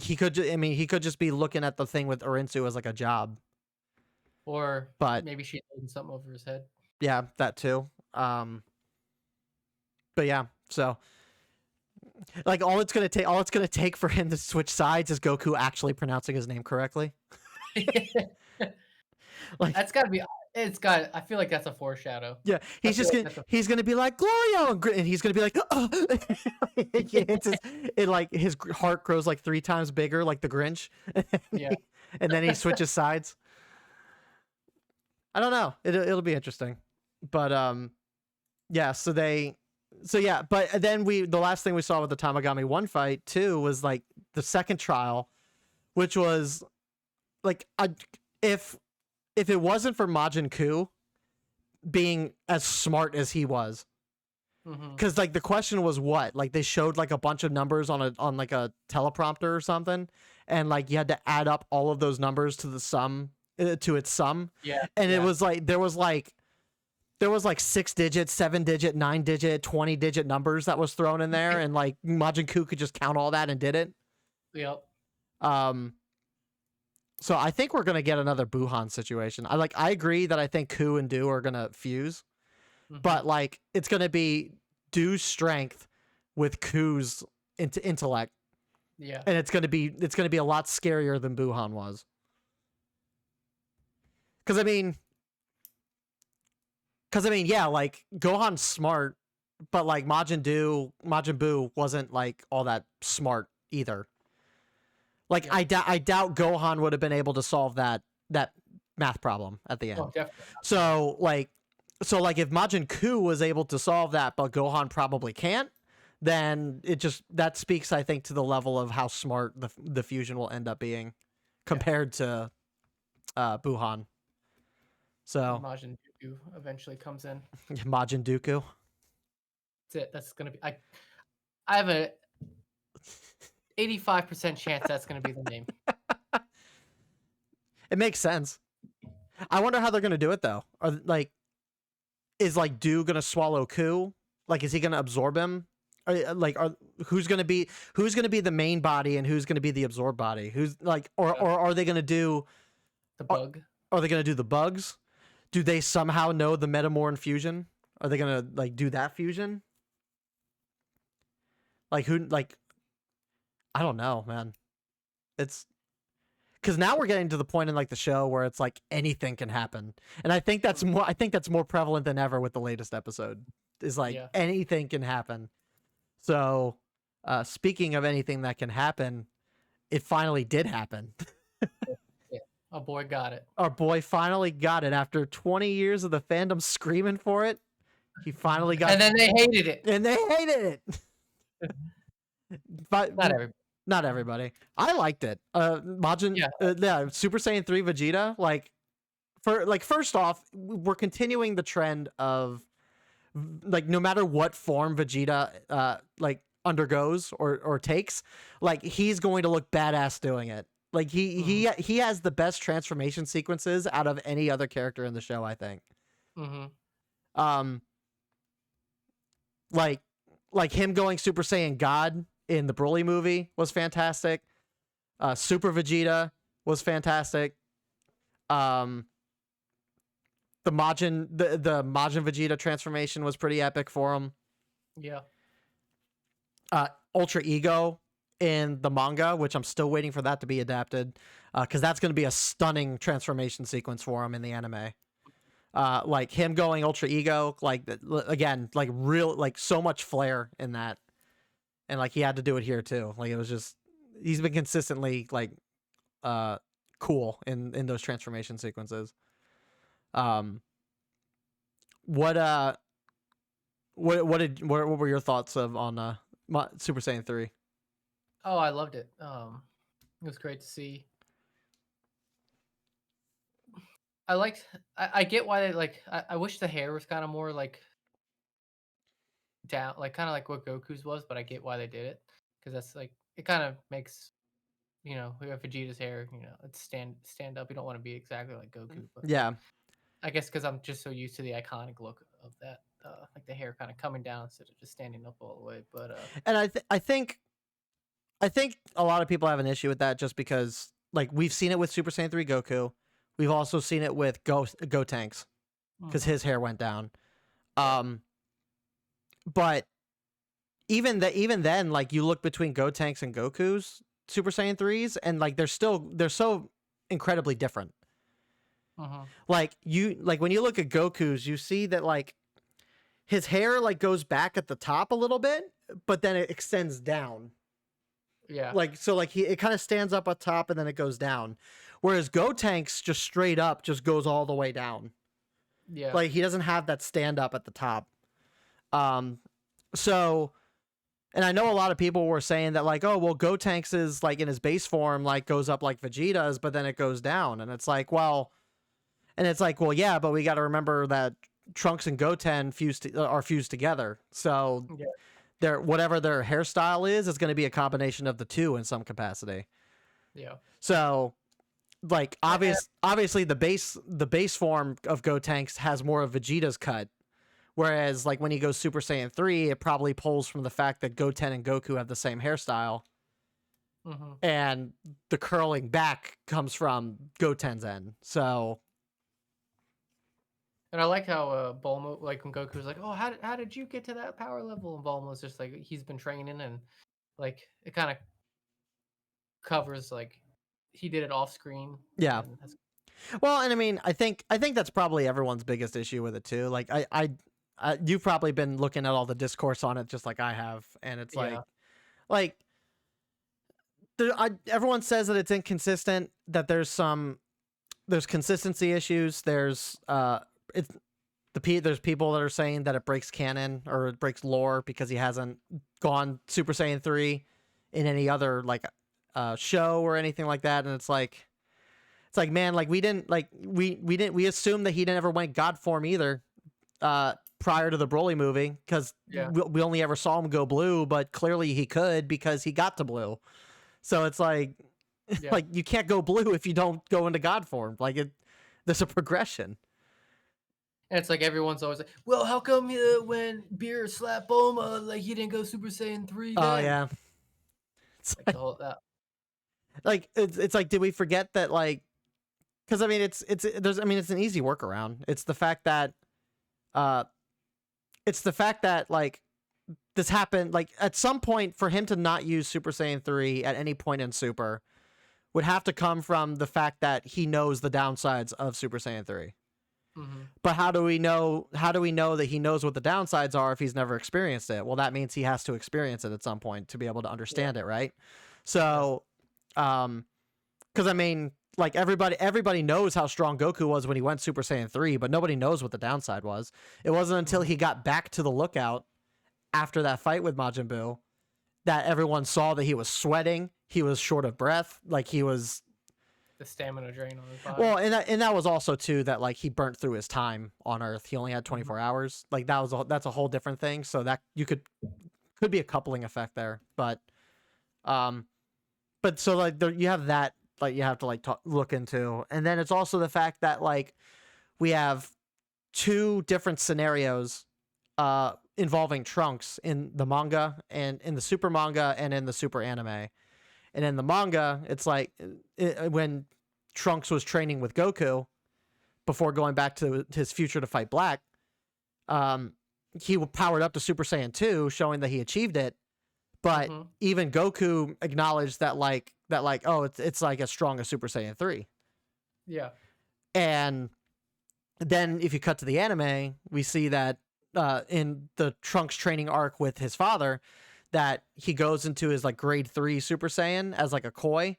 he could just be looking at the thing with Arinsu as like a job. Or But maybe she's holding something over his head. yeah, that too. But yeah, so like all it's gonna take for him to switch sides is Goku actually pronouncing his name correctly. Like, That's gotta be. It's got. I feel like that's a foreshadow. yeah, I feel like that's a. he's gonna be like Glorio, and he's gonna be like, like his heart grows like 3 times bigger, like the Grinch, Yeah. and then he switches sides. I don't know. It'll be interesting, but yeah. But then the last thing we saw with the Tamagami 1 fight too was like the second trial, which was like if it wasn't for Majin Ku being as smart as he was, Mm-hmm. because like the question was what, like they showed like a bunch of numbers on like a teleprompter or something, and like you had to add up all of those numbers to the sum to its sum, Yeah. and Yeah. it was like there was like 6-digit, 7-digit, 9-digit, 20-digit numbers that was thrown in there, and like Majin Ku could just count all that and did it. Yep. So I think we're gonna get another Buhan situation. I agree that I think Ku and Do are gonna fuse, Mhm. but like it's gonna be Do's strength with Ku's intellect, Yeah. and it's gonna be a lot scarier than Buhan was. Because I mean, yeah, like Gohan's smart, but like Majin Buu wasn't like all that smart either. Like Yep. I doubt Gohan would have been able to solve that math problem at the end. Oh, definitely. So like if Majin Ku was able to solve that, but Gohan probably can't, then that speaks, I think, to the level of how smart the fusion will end up being compared to Buhan. So Majin Dooku eventually comes in. Majin Dooku. That's it. That's gonna be. I have a 85% chance that's gonna be the name. It makes sense. I wonder how they're gonna do it though. Is like Do gonna swallow Ku? Like, is he gonna absorb him? Who's gonna be the main body and who's gonna be the absorbed body? Who's like, or are they gonna do the bug? Are they gonna do the bugs? Do they somehow know the Metamorph fusion? Are they gonna like do that fusion? Like who? Like, I don't know, man. It's because now we're getting to the point in like the show where it's like anything can happen, and I think that's more prevalent than ever with the latest episode. Is like anything can happen. So, speaking of anything that can happen, it finally did happen. Yeah, our boy got it. Our boy finally got it after 20 years of the fandom screaming for it. He finally got it. And then they hated it. And they hated it. But not everybody. I liked it. Majin, Super Saiyan 3 Vegeta, first off, we're continuing the trend of like no matter what form Vegeta undergoes or takes, like he's going to look badass doing it. Like he has the best transformation sequences out of any other character in the show, I think. Like him going Super Saiyan God in the Broly movie was fantastic. Super Vegeta was fantastic. The Majin Vegeta transformation was pretty epic for him. Yeah. Ultra Ego in the manga, which I'm still waiting for that to be adapted, because that's going to be a stunning transformation sequence for him in the anime. Like him going Ultra Ego, like again, like real, like so much flair in that, and like he had to do it here too. Like it was just he's been consistently like cool in those transformation sequences. What were your thoughts on Super Saiyan 3? Oh, I loved it. It was great to see. I get why they like. I wish the hair was kind of more like down, like kind of like what Goku's was, but I get why they did it because that's like it kind of makes we have Vegeta's hair. It's stand up. You don't want to be exactly like Goku, but yeah, I guess because I'm just so used to the iconic look of that, like the hair kind of coming down instead of just standing up all the way. But and I think a lot of people have an issue with that just because like we've seen it with Super Saiyan 3 Goku. We've also seen it with Gotenks because his hair went down. But even then, like you look between Gotenks and Goku's Super Saiyan 3s, and like they're so incredibly different. Like when you look at Goku's, you see that like his hair like goes back at the top a little bit, but then it extends down. Yeah. Like so like it kind of stands up at top and then it goes down. Whereas Gotenks just straight up just goes all the way down. Yeah. Like he doesn't have that stand up at the top. So, and I know a lot of people were saying that like, oh, well, Gotenks is like in his base form, like goes up like Vegeta's, but then it goes down. And it's like, well, yeah, but we got to remember that Trunks and Goten are fused together. So whatever their hairstyle is going to be a combination of the two in some capacity. Yeah. So like obviously the base form of Gotenks has more of Vegeta's cut, whereas like when he goes Super Saiyan 3, it probably pulls from the fact that Goten and Goku have the same hairstyle, and the curling back comes from Goten's end. So, and I like how Bulma, like when Goku's like, "Oh, how did you get to that power level?" And Bulma's just like, he's been training, and like it kind of covers like he did it off screen. Yeah. Well, and I mean, I think that's probably everyone's biggest issue with it too. Like you've probably been looking at all the discourse on it just like I have, and it's like everyone says that it's inconsistent, that there's consistency issues. There's there's people that are saying that it breaks canon or it breaks lore because he hasn't gone Super Saiyan 3 in any other like show or anything like that. And it's like man, like we assumed that he never went God form either prior to the Broly movie, because we only ever saw him go blue, but clearly he could because he got to blue. So it's like like you can't go blue if you don't go into God form. Like there's a progression. And it's like everyone's always like, well, how come when Beer slapped Bulma, like he didn't go Super Saiyan 3 then? Oh yeah. It's like all that. Like it's like, did we forget that, like, because I mean it's an easy workaround. It's the fact that like this happened, like at some point for him to not use Super Saiyan 3 at any point in Super would have to come from the fact that he knows the downsides of Super Saiyan 3. Mm-hmm. But how do we know that he knows what the downsides are if he's never experienced it? Well, that means he has to experience it at some point to be able to understand it, right? So, because I mean, like everybody knows how strong Goku was when he went Super Saiyan 3, but nobody knows what the downside was. It wasn't until he got back to the Lookout after that fight with Majin Buu that everyone saw that he was sweating, he was short of breath, like he was the stamina drain on his body. Well, and that was also too that like he burnt through his time on Earth. He only had 24 hours. Like that's a whole different thing. So that you could be a coupling effect there, but so like you have that, like you have to like look into, and then it's also the fact that like we have two different scenarios involving Trunks in the manga and in the Super manga and in the Super anime. And in the manga, it's like when Trunks was training with Goku before going back to his future to fight Black, he powered up to Super Saiyan 2, showing that he achieved it. But even Goku acknowledged that oh, it's like as strong as Super Saiyan 3. Yeah. And then if you cut to the anime, we see that in the Trunks training arc with his father, that he goes into his like grade 3 Super Saiyan as like a koi,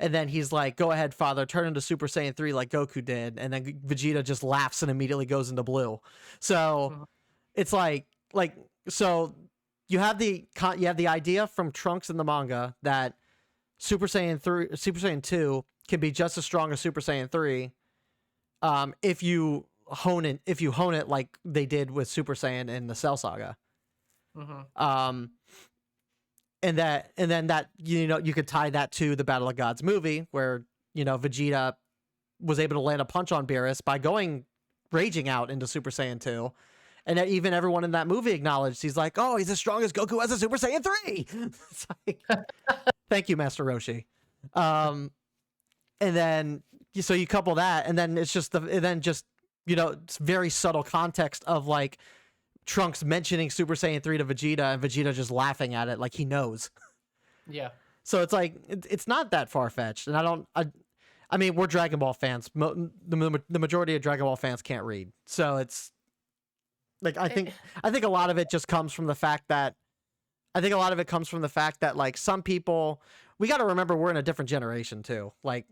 and then he's like, go ahead father, turn into Super Saiyan 3 like Goku did, and then Vegeta just laughs and immediately goes into blue. So it's like so you have the idea from Trunks in the manga that Super Saiyan 2 can be just as strong as Super Saiyan 3 if you hone it like they did with Super Saiyan in the Cell Saga. And then that, you could tie that to the Battle of Gods movie where, Vegeta was able to land a punch on Beerus by going raging out into Super Saiyan 2. And even everyone in that movie acknowledged, he's like, oh, he's as strong as Goku as a Super Saiyan 3. It's like, thank you, Master Roshi. And then, so you couple that, and then it's just it's very subtle context of like Trunks mentioning Super Saiyan 3 to Vegeta and Vegeta just laughing at it like he knows. Yeah. So it's like, it's not that far-fetched. And I mean, we're Dragon Ball fans. The majority of Dragon Ball fans can't read. So it's like, I think a lot of it just comes from the fact that like some people, we got to remember we're in a different generation too. Like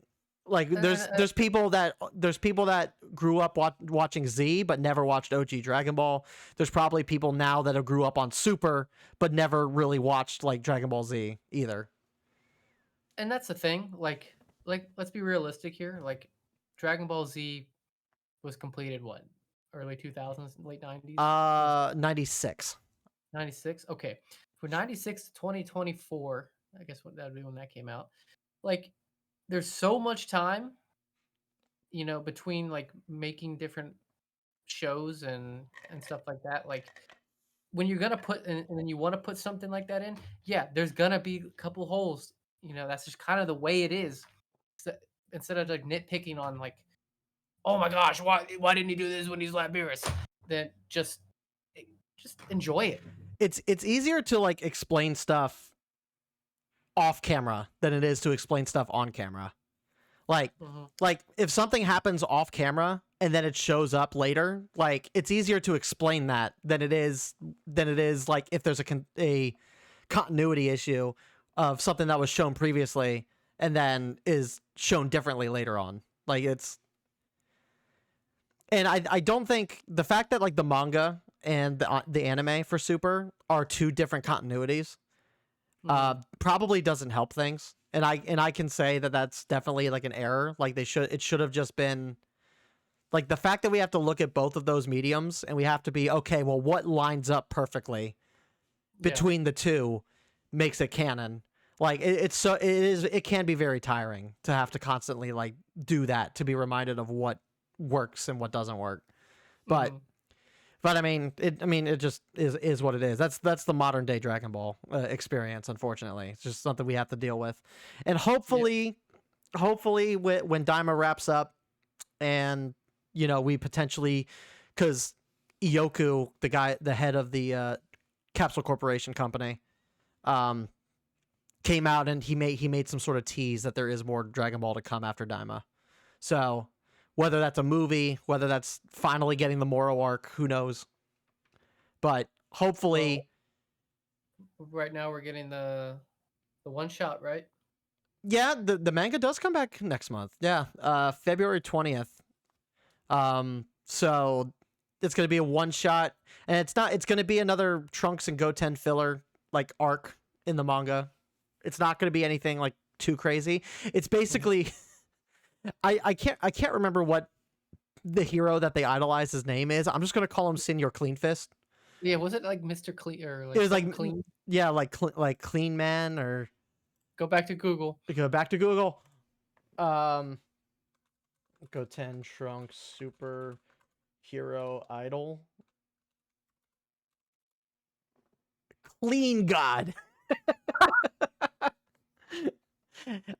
there's people that grew up watching Z but never watched OG Dragon Ball. There's probably people now that have grew up on Super but never really watched like Dragon Ball Z either. And that's the thing. Like let's be realistic here. Like Dragon Ball Z was completed what? Early 2000s, late 90s? 96. 96? Okay. For 96 to 2024, I guess what that would be when that came out. Like there's so much time, between like making different shows and stuff like that. Like when you're gonna put and then you want to put something like that in, yeah, there's gonna be a couple holes. That's just kind of the way it is. So, instead of like nitpicking on like, oh my gosh, why didn't he do this when he's Beerus? Then just enjoy it. It's easier to like explain stuff off camera than it is to explain stuff on camera. Like if something happens off camera and then it shows up later, like it's easier to explain that than it is like if there's a continuity issue of something that was shown previously and then is shown differently later on. Like it's, and I don't think the fact that like the manga and the anime for Super are two different continuities probably doesn't help things. And I can say that that's definitely like an error. Like it should have just been like the fact that we have to look at both of those mediums and we have to be okay. Well, what lines up perfectly between the two makes it canon. Like it can be very tiring to have to constantly like do that, to be reminded of what works and what doesn't work. But I mean it just is what it is. That's the modern day Dragon Ball experience. Unfortunately, it's just something we have to deal with. And hopefully when Daima wraps up, and you know we potentially, because Ioku, the head of the Capsule Corporation company, came out and he made some sort of tease that there is more Dragon Ball to come after Daima. So whether that's a movie, whether that's finally getting the Moro arc, who knows? But hopefully, right now we're getting the one shot, right? Yeah, the manga does come back next month. Yeah, February 20th. So it's gonna be a one shot, and it's gonna be another Trunks and Goten filler like arc in the manga. It's not gonna be anything like too crazy. It's basically I can't remember what the hero that they idolize his name is. I'm just gonna call him Senior Clean Fist. Yeah, was it like Mr. Clean or like It was like Clean? Yeah, like Clean Man or Go back to Google. Go back to Google. Goten Trunks Super Hero Idol. Clean God.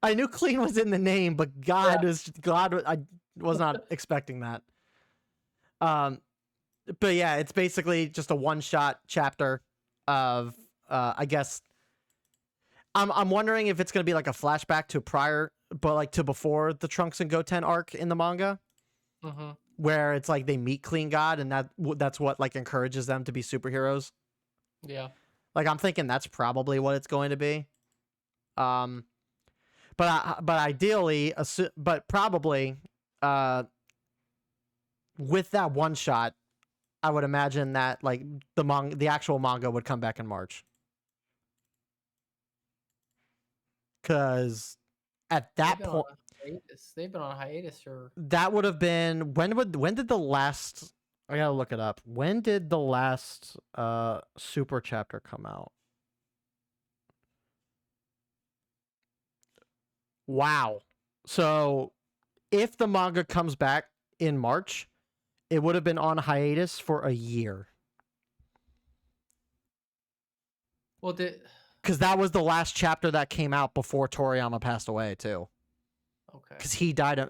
I knew clean was in the name, but God I was not expecting that. But yeah, it's basically just a one-shot chapter of I guess I'm wondering if it's going to be like a flashback to prior, but like to before the Trunks and Goten arc in the manga, where it's like they meet Clean God, and that's what like encourages them to be superheroes. Yeah, like I'm thinking that's probably what it's going to be. But ideally, but probably, with that one shot, I would imagine that like the actual manga would come back in March. Because at that point, they've been on a hiatus for. That would have been when did the last? I gotta look it up. When did the last Super chapter come out? Wow. So if the manga comes back in March, it would have been on hiatus for a year. Well, because that was the last chapter that came out before Toriyama passed away too. Okay. Because he died in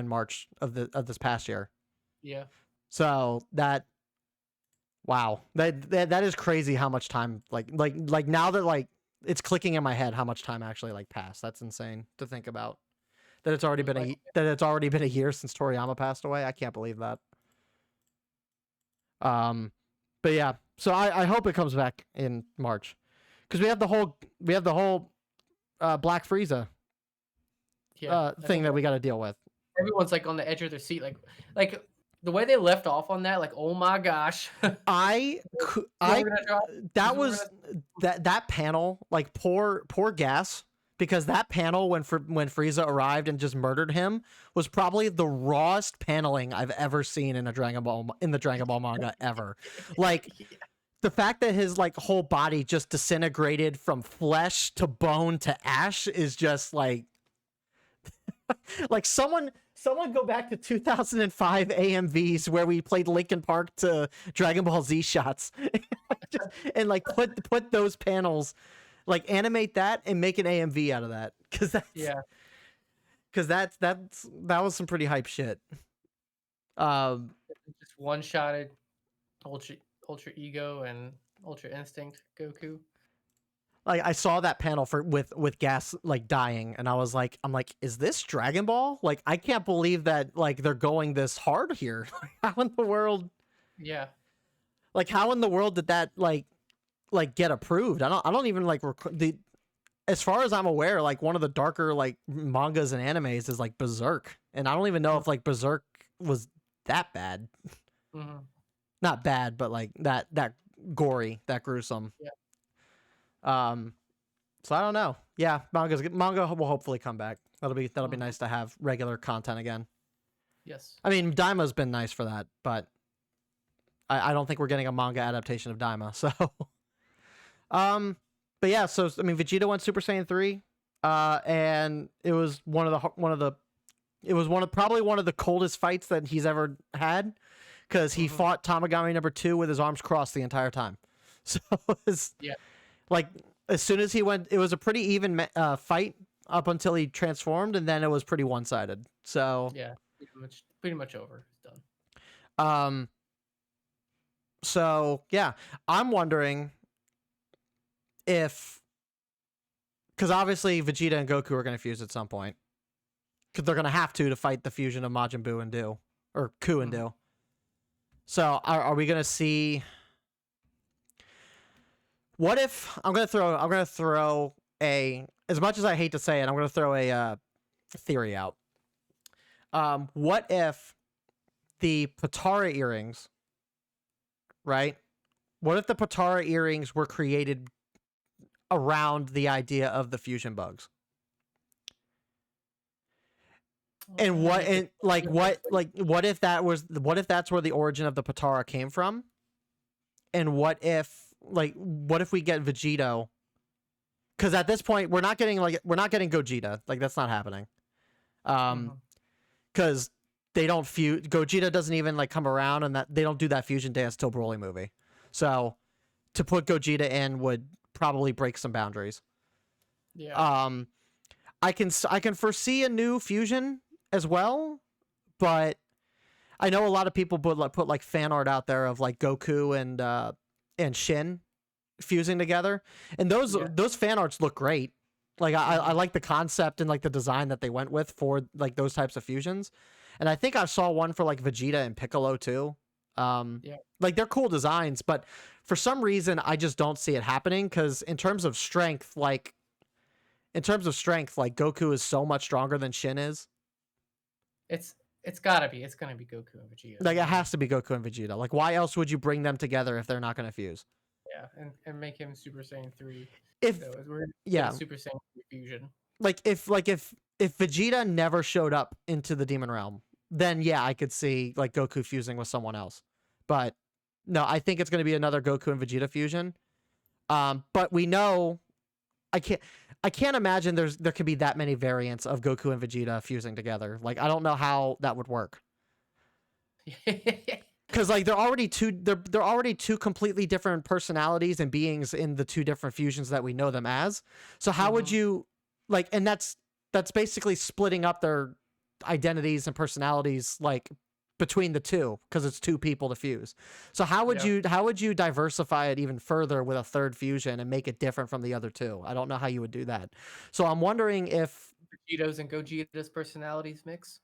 March of this past year. Yeah. So that is crazy how much time like now that like it's clicking in my head how much time actually like passed. That's insane to think about. That it's already been a year since Toriyama passed away. I can't believe that. But yeah, so I hope it comes back in March. Because we have the whole Black Frieza thing that we got to deal with. Everyone's like on the edge of their seat, like the way they left off on that, like oh my gosh. That panel, like poor Gas, because that panel when Frieza arrived and just murdered him was probably the rawest paneling I've ever seen in the Dragon Ball manga ever. Like. The fact that his like whole body just disintegrated from flesh to bone to ash is just like like someone go back to 2005 AMVs where we played Linkin Park to Dragon Ball Z shots and like put those panels, like animate that and make an AMV out of that, because that was some pretty hype shit. Just one-shotted Ultra Ego and Ultra Instinct Goku. Like I saw that panel with Gas like dying, and I'm like, is this Dragon Ball? Like I can't believe that like they're going this hard here. How in the world? Yeah. Like how in the world did that like get approved? I don't even like as far as I'm aware, like one of the darker like mangas and animes is like Berserk, and I don't even know if like Berserk was that bad. Mm-hmm. Not bad, but like that gory, that gruesome. Yeah. So I don't know. Yeah, manga will hopefully come back. That'll be nice to have regular content again. Yes. I mean, Daima's been nice for that, but I don't think we're getting a manga adaptation of Daima. So, but yeah. So I mean, Vegeta went Super Saiyan 3, and it was probably one of the coldest fights that he's ever had, because he fought Tamagami number 2 with his arms crossed the entire time. So it's like, as soon as he went, it was a pretty even fight up until he transformed, and then it was pretty one-sided. So yeah, pretty much over. It's done. So yeah, I'm wondering if, because obviously Vegeta and Goku are going to fuse at some point, because they're going to have to fight the fusion of Majin Buu and Do, or Ku and Do. So are we going to see? What if I'm gonna throw a, as much as I hate to say it, I'm gonna throw a theory out. What if the Potara earrings, right? What if the Potara earrings were created around the idea of the fusion bugs? And what if that's where the origin of the Potara came from? And what if we get Vegito? Because at this point we're not getting Gogeta. Like, that's not happening. Because they don't fuse. Gogeta doesn't even like come around, and that they don't do that fusion dance till Broly movie. So to put Gogeta in would probably break some boundaries. Yeah. I can foresee a new fusion as well, but I know a lot of people put like fan art out there of like Goku and Shin fusing together, and those fan arts look great. Like, I like the concept and like the design that they went with for like those types of fusions, and I think I saw one for like Vegeta and Piccolo too. Like, they're cool designs, but for some reason I just don't see it happening, because in terms of strength, like Goku is so much stronger than Shin is. It's gotta be. It's gonna be Goku and Vegeta. Like, it has to be Goku and Vegeta. Like, why else would you bring them together if they're not going to fuse? Yeah, and make him Super Saiyan 3. If we're Super Saiyan 3 fusion. Like, if Vegeta never showed up into the Demon Realm, then yeah, I could see like Goku fusing with someone else. But no, I think it's going to be another Goku and Vegeta fusion. But we know, I can't imagine there could be that many variants of Goku and Vegeta fusing together. Like, I don't know how that would work. Because like they're already two completely different personalities and beings in the two different fusions that we know them as. So how would you like? And that's basically splitting up their identities and personalities like between the two, because it's two people to fuse. So how would you diversify it even further with a third fusion and make it different from the other two? I don't know how you would do that. So I'm wondering if Vegeto's and Gogeta's personalities mix.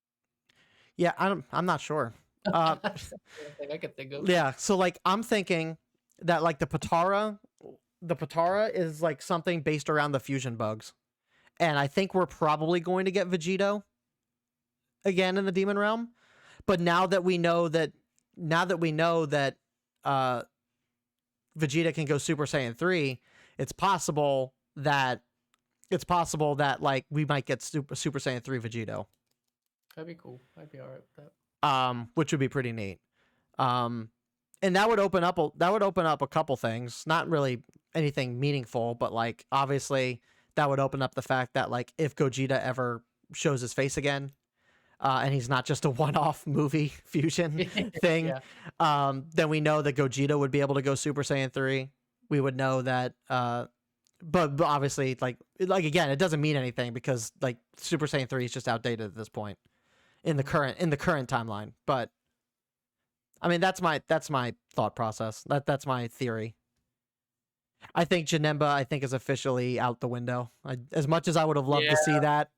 Yeah, I'm not sure. I could think of. Yeah, so like I'm thinking that like the Potara is like something based around the fusion bugs, and I think we're probably going to get Vegito again in the Demon Realm. But now that we know that Vegeta can go Super Saiyan 3, it's possible that like we might get Super Saiyan 3 Vegito. That'd be cool. I'd be all right with that. Which would be pretty neat. And that would open up a couple things, not really anything meaningful, but like obviously that would open up the fact that like if Gogeta ever shows his face again, and he's not just a one-off movie fusion thing, then we know that Gogeta would be able to go Super Saiyan 3. We would know that, but obviously like again, it doesn't mean anything because like Super Saiyan 3 is just outdated at this point in the current timeline. But I mean, that's my thought process. That's my theory. I think Janemba is officially out the window. As much as I would have loved to see that,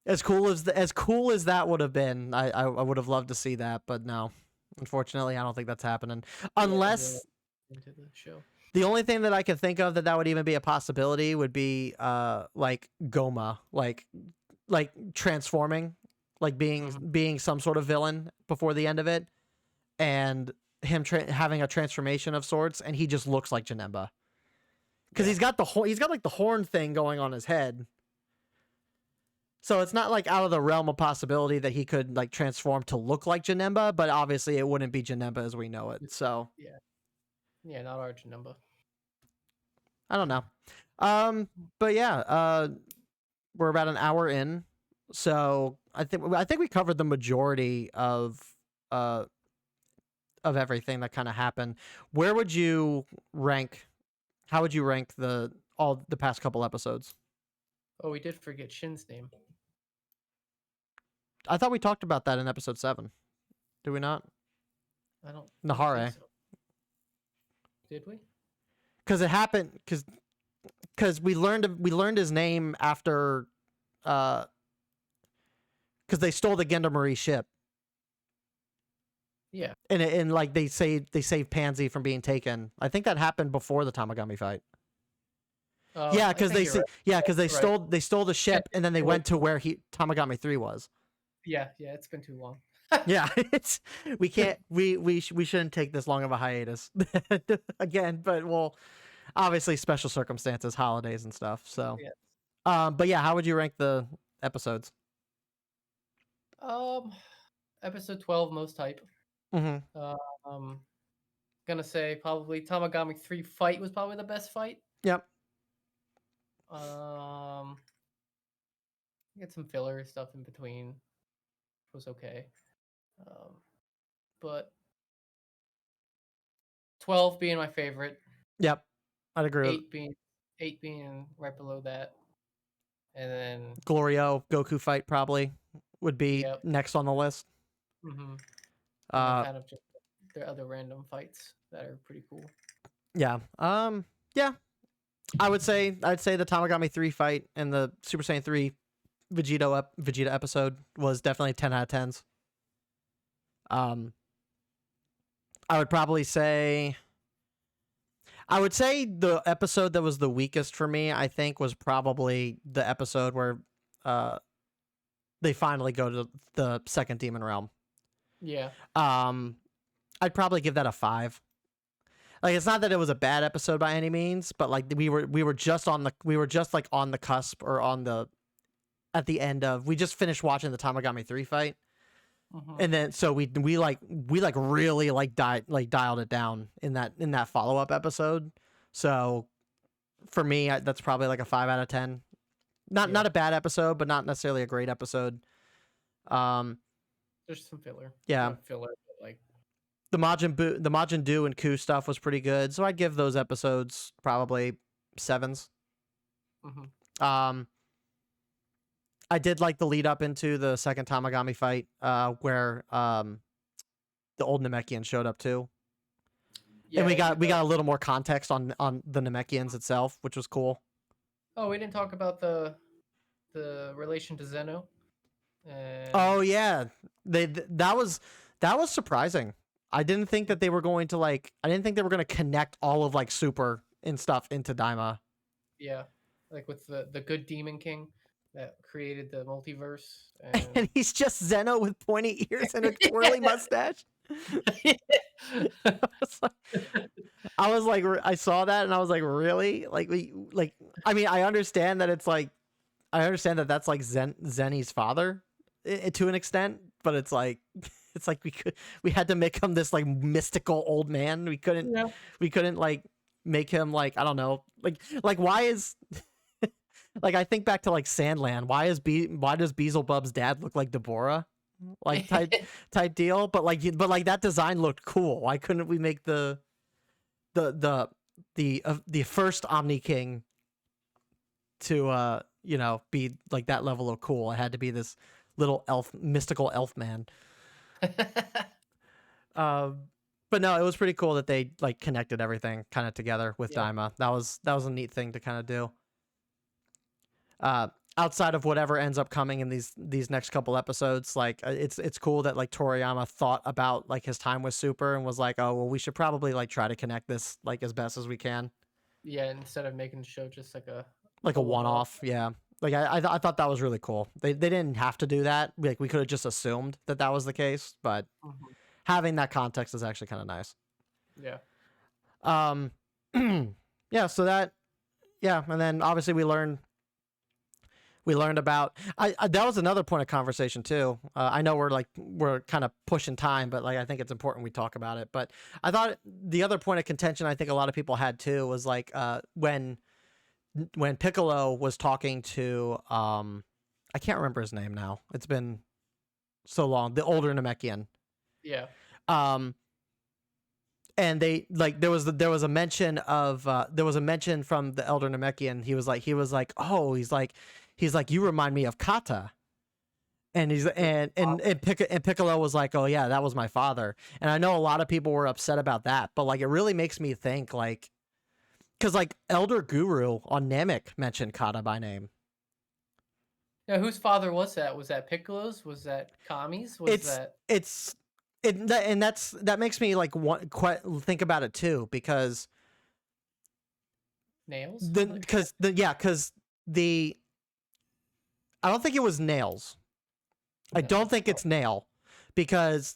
as cool as that would have been, I would have loved to see that, but no, unfortunately, I don't think that's happening unless into the show. The only thing that I could think of that would even be a possibility would be like Goma, like transforming, like being some sort of villain before the end of it, and him having a transformation of sorts, and he just looks like Janemba because Yeah. he's got like the horn thing going on his head. So it's not like out of the realm of possibility that he could like transform to look like Janemba, but obviously it wouldn't be Janemba as we know it. So Yeah. Yeah, not our Janemba. I don't know. But yeah, we're about an hour in, so I think we covered the majority uh of everything that kind of happened. Where would you rank? How would you rank all the past couple episodes? Oh, we did forget Shin's name. I thought we talked about that in episode 7. Did we not? I don't think Nahare. so. Did we? Because it happened. Because we learned his name after. Because they stole the Gendarmerie ship. Yeah. And like they saved Pansy from being taken. I think that happened before the Tamagami fight. Yeah, because they stole the ship and then they went to where Tamagami 3 was. Yeah, it's been too long. Yeah, we shouldn't take this long of a hiatus again, but well, obviously special circumstances, holidays and stuff. So, Yeah. But yeah, how would you rank the episodes? Episode 12, most hype. Mm-hmm. Gonna say probably Tamagami 3 fight was probably the best fight. Yep. Get some filler stuff in between. Was okay. But 12 being my favorite. Yep. I'd agree. 8 being right below that. And then Glorio Goku fight probably would be next on the list. Mm-hmm. Kind of just their other random fights that are pretty cool. Yeah. Yeah. I'd say the Tamagami 3 fight and the Super Saiyan 3 Vegeta episode was definitely 10 out of 10s. I would probably say the episode that was the weakest for me, I think, was probably the episode where they finally go to the second demon realm. Yeah. I'd probably give that a 5. Like, it's not that it was a bad episode by any means, but like we were just on the cusp or at the end of, we just finished watching the Tamagami 3 fight. Mm-hmm. And then so we really dialed it down in that follow-up episode. So for me, that's probably like a 5 out of 10. Not a bad episode, but not necessarily a great episode. There's some filler. Yeah. Not filler, but like the Majin Buu and Ku stuff was pretty good. So I'd give those episodes probably 7s. Mm-hmm. I did like the lead up into the second Tamagami fight, where the old Namekian showed up too. Yeah, and we got a little more context on the Namekians itself, which was cool. Oh, we didn't talk about the relation to Zeno. Oh yeah, that was surprising. I didn't think that they were going to I didn't think they were going to connect all of like Super and stuff into Daima. Yeah, like with the good Demon King that created the multiverse, and he's just Zeno with pointy ears and a twirly mustache. I saw that and I was like, really? I mean, I understand that that's like Zenny's father to an extent, but it's like we had to make him this like mystical old man. We couldn't like make him like, I don't know, like why is like, I think back to like Sandland. Why does Beelzebub's dad look like Deborah? Like type deal. But that design looked cool. Why couldn't we make the first Omni King to be like that level of cool? It had to be this little mystical elf man. But no, it was pretty cool that they like connected everything kind of together with Daima. That was a neat thing to kind of do. outside of whatever ends up coming in these next couple episodes, like it's cool that like Toriyama thought about like his time with Super and was like, oh well, we should probably like try to connect this like as best as we can, Yeah, instead of making the show just like a a one off. one-off. Yeah, like I thought that was really cool. They didn't have to do that. Like we could have just assumed that that was the case, but having that context is actually kind of nice. Yeah. Yeah. So that, yeah, and then obviously we learned about that was another point of conversation too. I know we're kind of pushing time, but like I think it's important we talk about it. But I thought the other point of contention I think a lot of people had too was like when Piccolo was talking to I can't remember his name now. It's been so long. The older Namekian. Yeah. And they like there was a mention of from the elder Namekian. He was like, oh, he's like you remind me of Kata. And Piccolo was like, oh yeah, that was my father. And I know a lot of people were upset about that, but like it really makes me think, like, because like Elder Guru on Namek mentioned Kata by name. Now, whose father was that? Was that Piccolo's? Was that Kami's? That makes me like think about it too, because Nails? I don't think it was Nails. I don't think it's Nail, because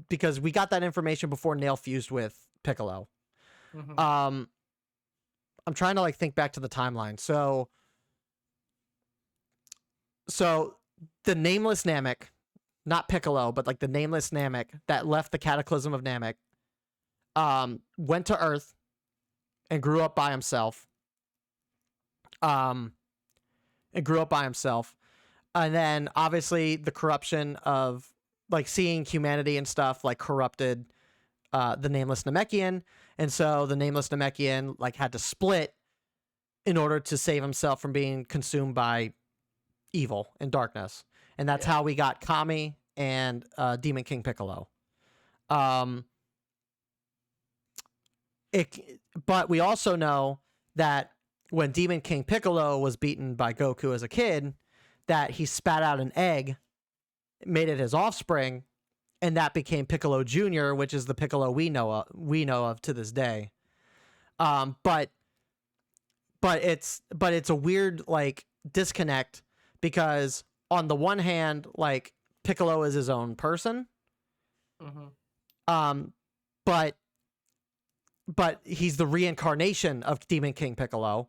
because we got that information before Nail fused with Piccolo. Mm-hmm. I'm trying to like think back to the timeline. So the nameless Namek, not Piccolo, but like the nameless Namek that left the Cataclysm of Namek, went to Earth and grew up by himself. And then obviously the corruption of like seeing humanity and stuff like corrupted the nameless Namekian. And so the nameless Namekian like had to split in order to save himself from being consumed by evil and darkness. And that's how we got Kami and Demon King Piccolo. But we also know that when Demon King Piccolo was beaten by Goku as a kid, that he spat out an egg, made it his offspring, and that became Piccolo Jr., which is the Piccolo we know of to this day. But it's a weird like disconnect, because on the one hand, like Piccolo is his own person. Mm-hmm. But he's the reincarnation of Demon King Piccolo.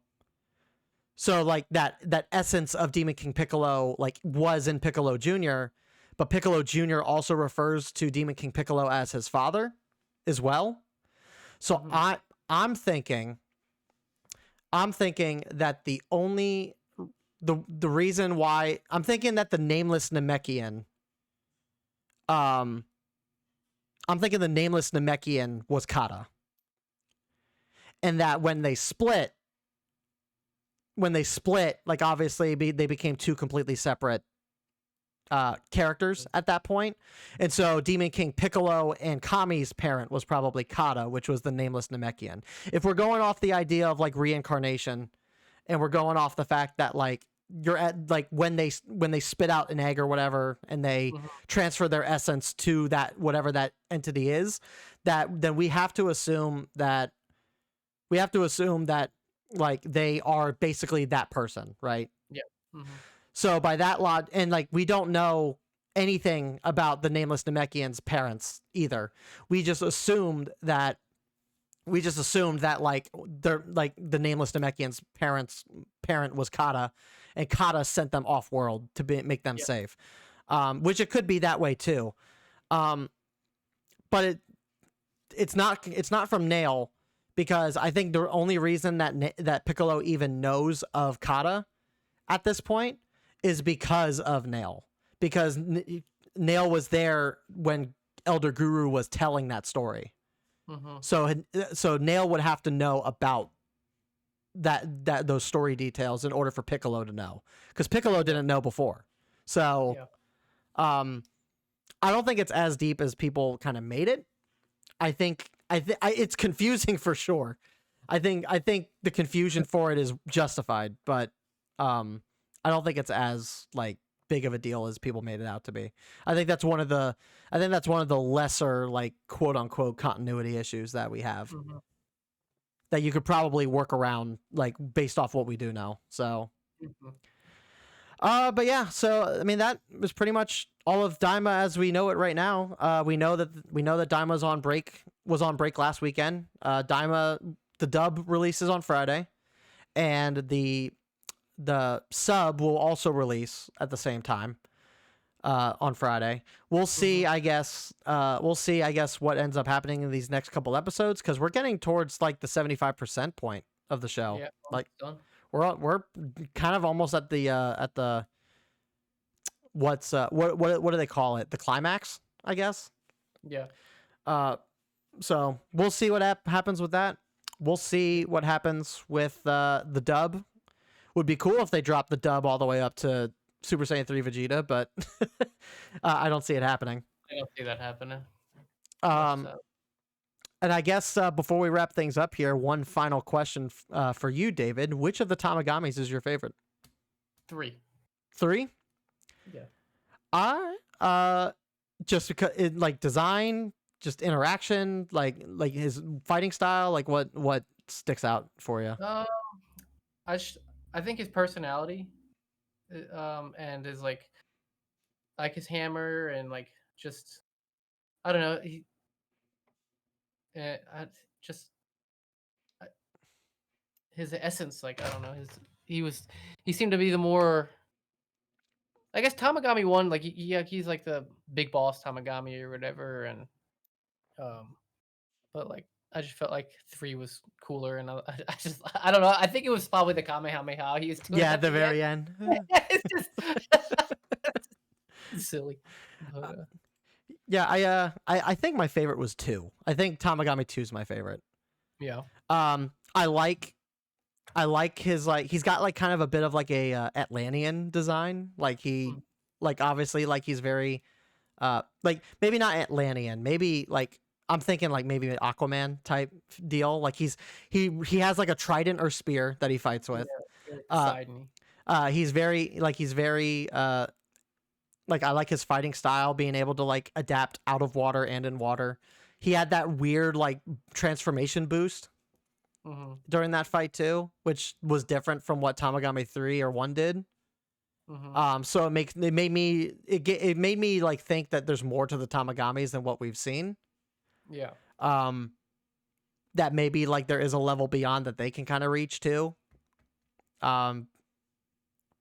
So like that essence of Demon King Piccolo like was in Piccolo Jr., but Piccolo Jr. also refers to Demon King Piccolo as his father as well. So I'm thinking that the reason why I'm thinking that the nameless Namekian was Kata. And that when they split, like obviously they became two completely separate characters at that point. And so Demon King Piccolo and Kami's parent was probably Kata, which was the nameless Namekian. If we're going off the idea of like reincarnation, and we're going off the fact that like you're at like when they spit out an egg or whatever, and they transfer their essence to that whatever that entity is, then we have to assume that like they are basically that person, right? Yeah. Mm-hmm. So by that lot, and like we don't know anything about the nameless Namekian's parents either. We just assumed that like they're like the nameless Namekian's parent was Kata, and Kata sent them off world to make them safe. Which it could be that way too. But it's not from Nail, because I think the only reason that Piccolo even knows of Kata at this point is because of Nail, because Nail was there when Elder Guru was telling that story. Mm-hmm. So Nail would have to know about those story details in order for Piccolo to know, because Piccolo didn't know before. So I don't think it's as deep as people kind of made it. I think it's confusing for sure. I think the confusion for it is justified, but I don't think it's as like big of a deal as people made it out to be. I think that's one of the lesser like quote unquote continuity issues that we have Mhm. that you could probably work around like based off what we do know. So Mhm. but yeah, so I mean that was pretty much all of Daima as we know it right now. We know that Daima's was on break last weekend. Daima, the dub releases on Friday, and the sub will also release at the same time on Friday. We'll see, Mhm. I guess. We'll see, I guess, what ends up happening in these next couple episodes because we're getting towards like the 75% point of the show. Yeah, Like almost done. we're kind of almost at the what do they call it? The climax, I guess. Yeah. Uh, so we'll see what happens with that. We'll see what happens with the dub. Would be cool if they dropped the dub all the way up to Super Saiyan 3 Vegeta, but I don't see it happening. I don't see that happening. Much Um, so. and I guess before we wrap things up here, one final question for you, David. Which of the Tamagamis is your favorite? 3. 3? Yeah. I just because it like design, just interaction, like his fighting style, like what sticks out for you? Um, I sh- I think his personality, and his like his hammer and like just I don't know I just uh, his essence like I don't know he seemed to be the more I guess Tamagami one like he's like the big boss Tamagami or whatever and um but like I just felt like 3 was cooler and I just I don't know I think it was probably the Kamehameha he was doing Yeah, at at the the end. very end. It's just it's silly but Yeah, I think my favorite was 2. I think Tamagami 2 is my favorite. yeah. I like his like he's got like kind of a bit of like a Atlantean design. Like he Mm, like obviously like he's very like maybe not Atlantean, maybe like I'm thinking like maybe an Aquaman type deal. Like he has like a trident or spear that he fights yeah, with. like Uh Poseidon. he's very like I like his fighting style, being able to like adapt out of water and in water. He had that weird like transformation boost Mhm. during that fight too, which was different from what Tamagami 3 or 1 did. Mhm. So it made me like think that there's more to the Tamagamis than what we've seen. Yeah. Um, that maybe like there is a level beyond that they can kind of reach too. Um,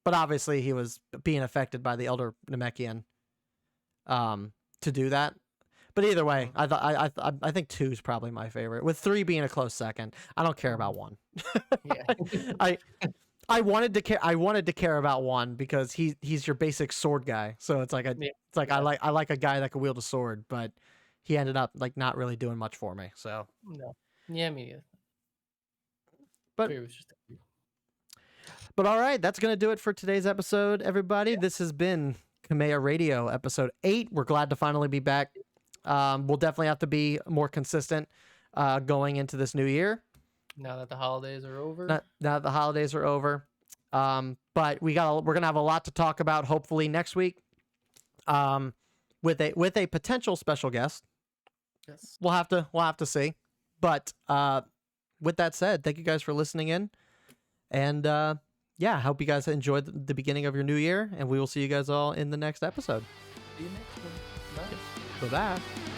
but obviously he was being affected by the Elder Namekian to do that. But either way, Mhm. I think 2 is probably my favorite, with 3 being a close second. I don't care Mhm. about 1. Yeah. I I wanted to care about 1 because he's your basic sword guy. So it's like Yeah. I Yeah. like a guy that can wield a sword, but he ended up like not really doing much for me. So, No. Yeah, me neither. but 3 was just all right, that's gonna do it for today's episode, everybody. yeah. This has been KamehaRadio episode 8. We're glad to finally be back. We'll definitely have to be more consistent going into this new year. Now that the holidays are over. Now that the holidays are over. But we're gonna have a lot to talk about. Hopefully next week, with a potential special guest. Yes. We'll have to see. But with that said, thank you guys for listening in, and yeah, I hope you guys enjoyed the beginning of your new year, and we will see you guys all in the next episode. See you next one. Bye. Bye bye.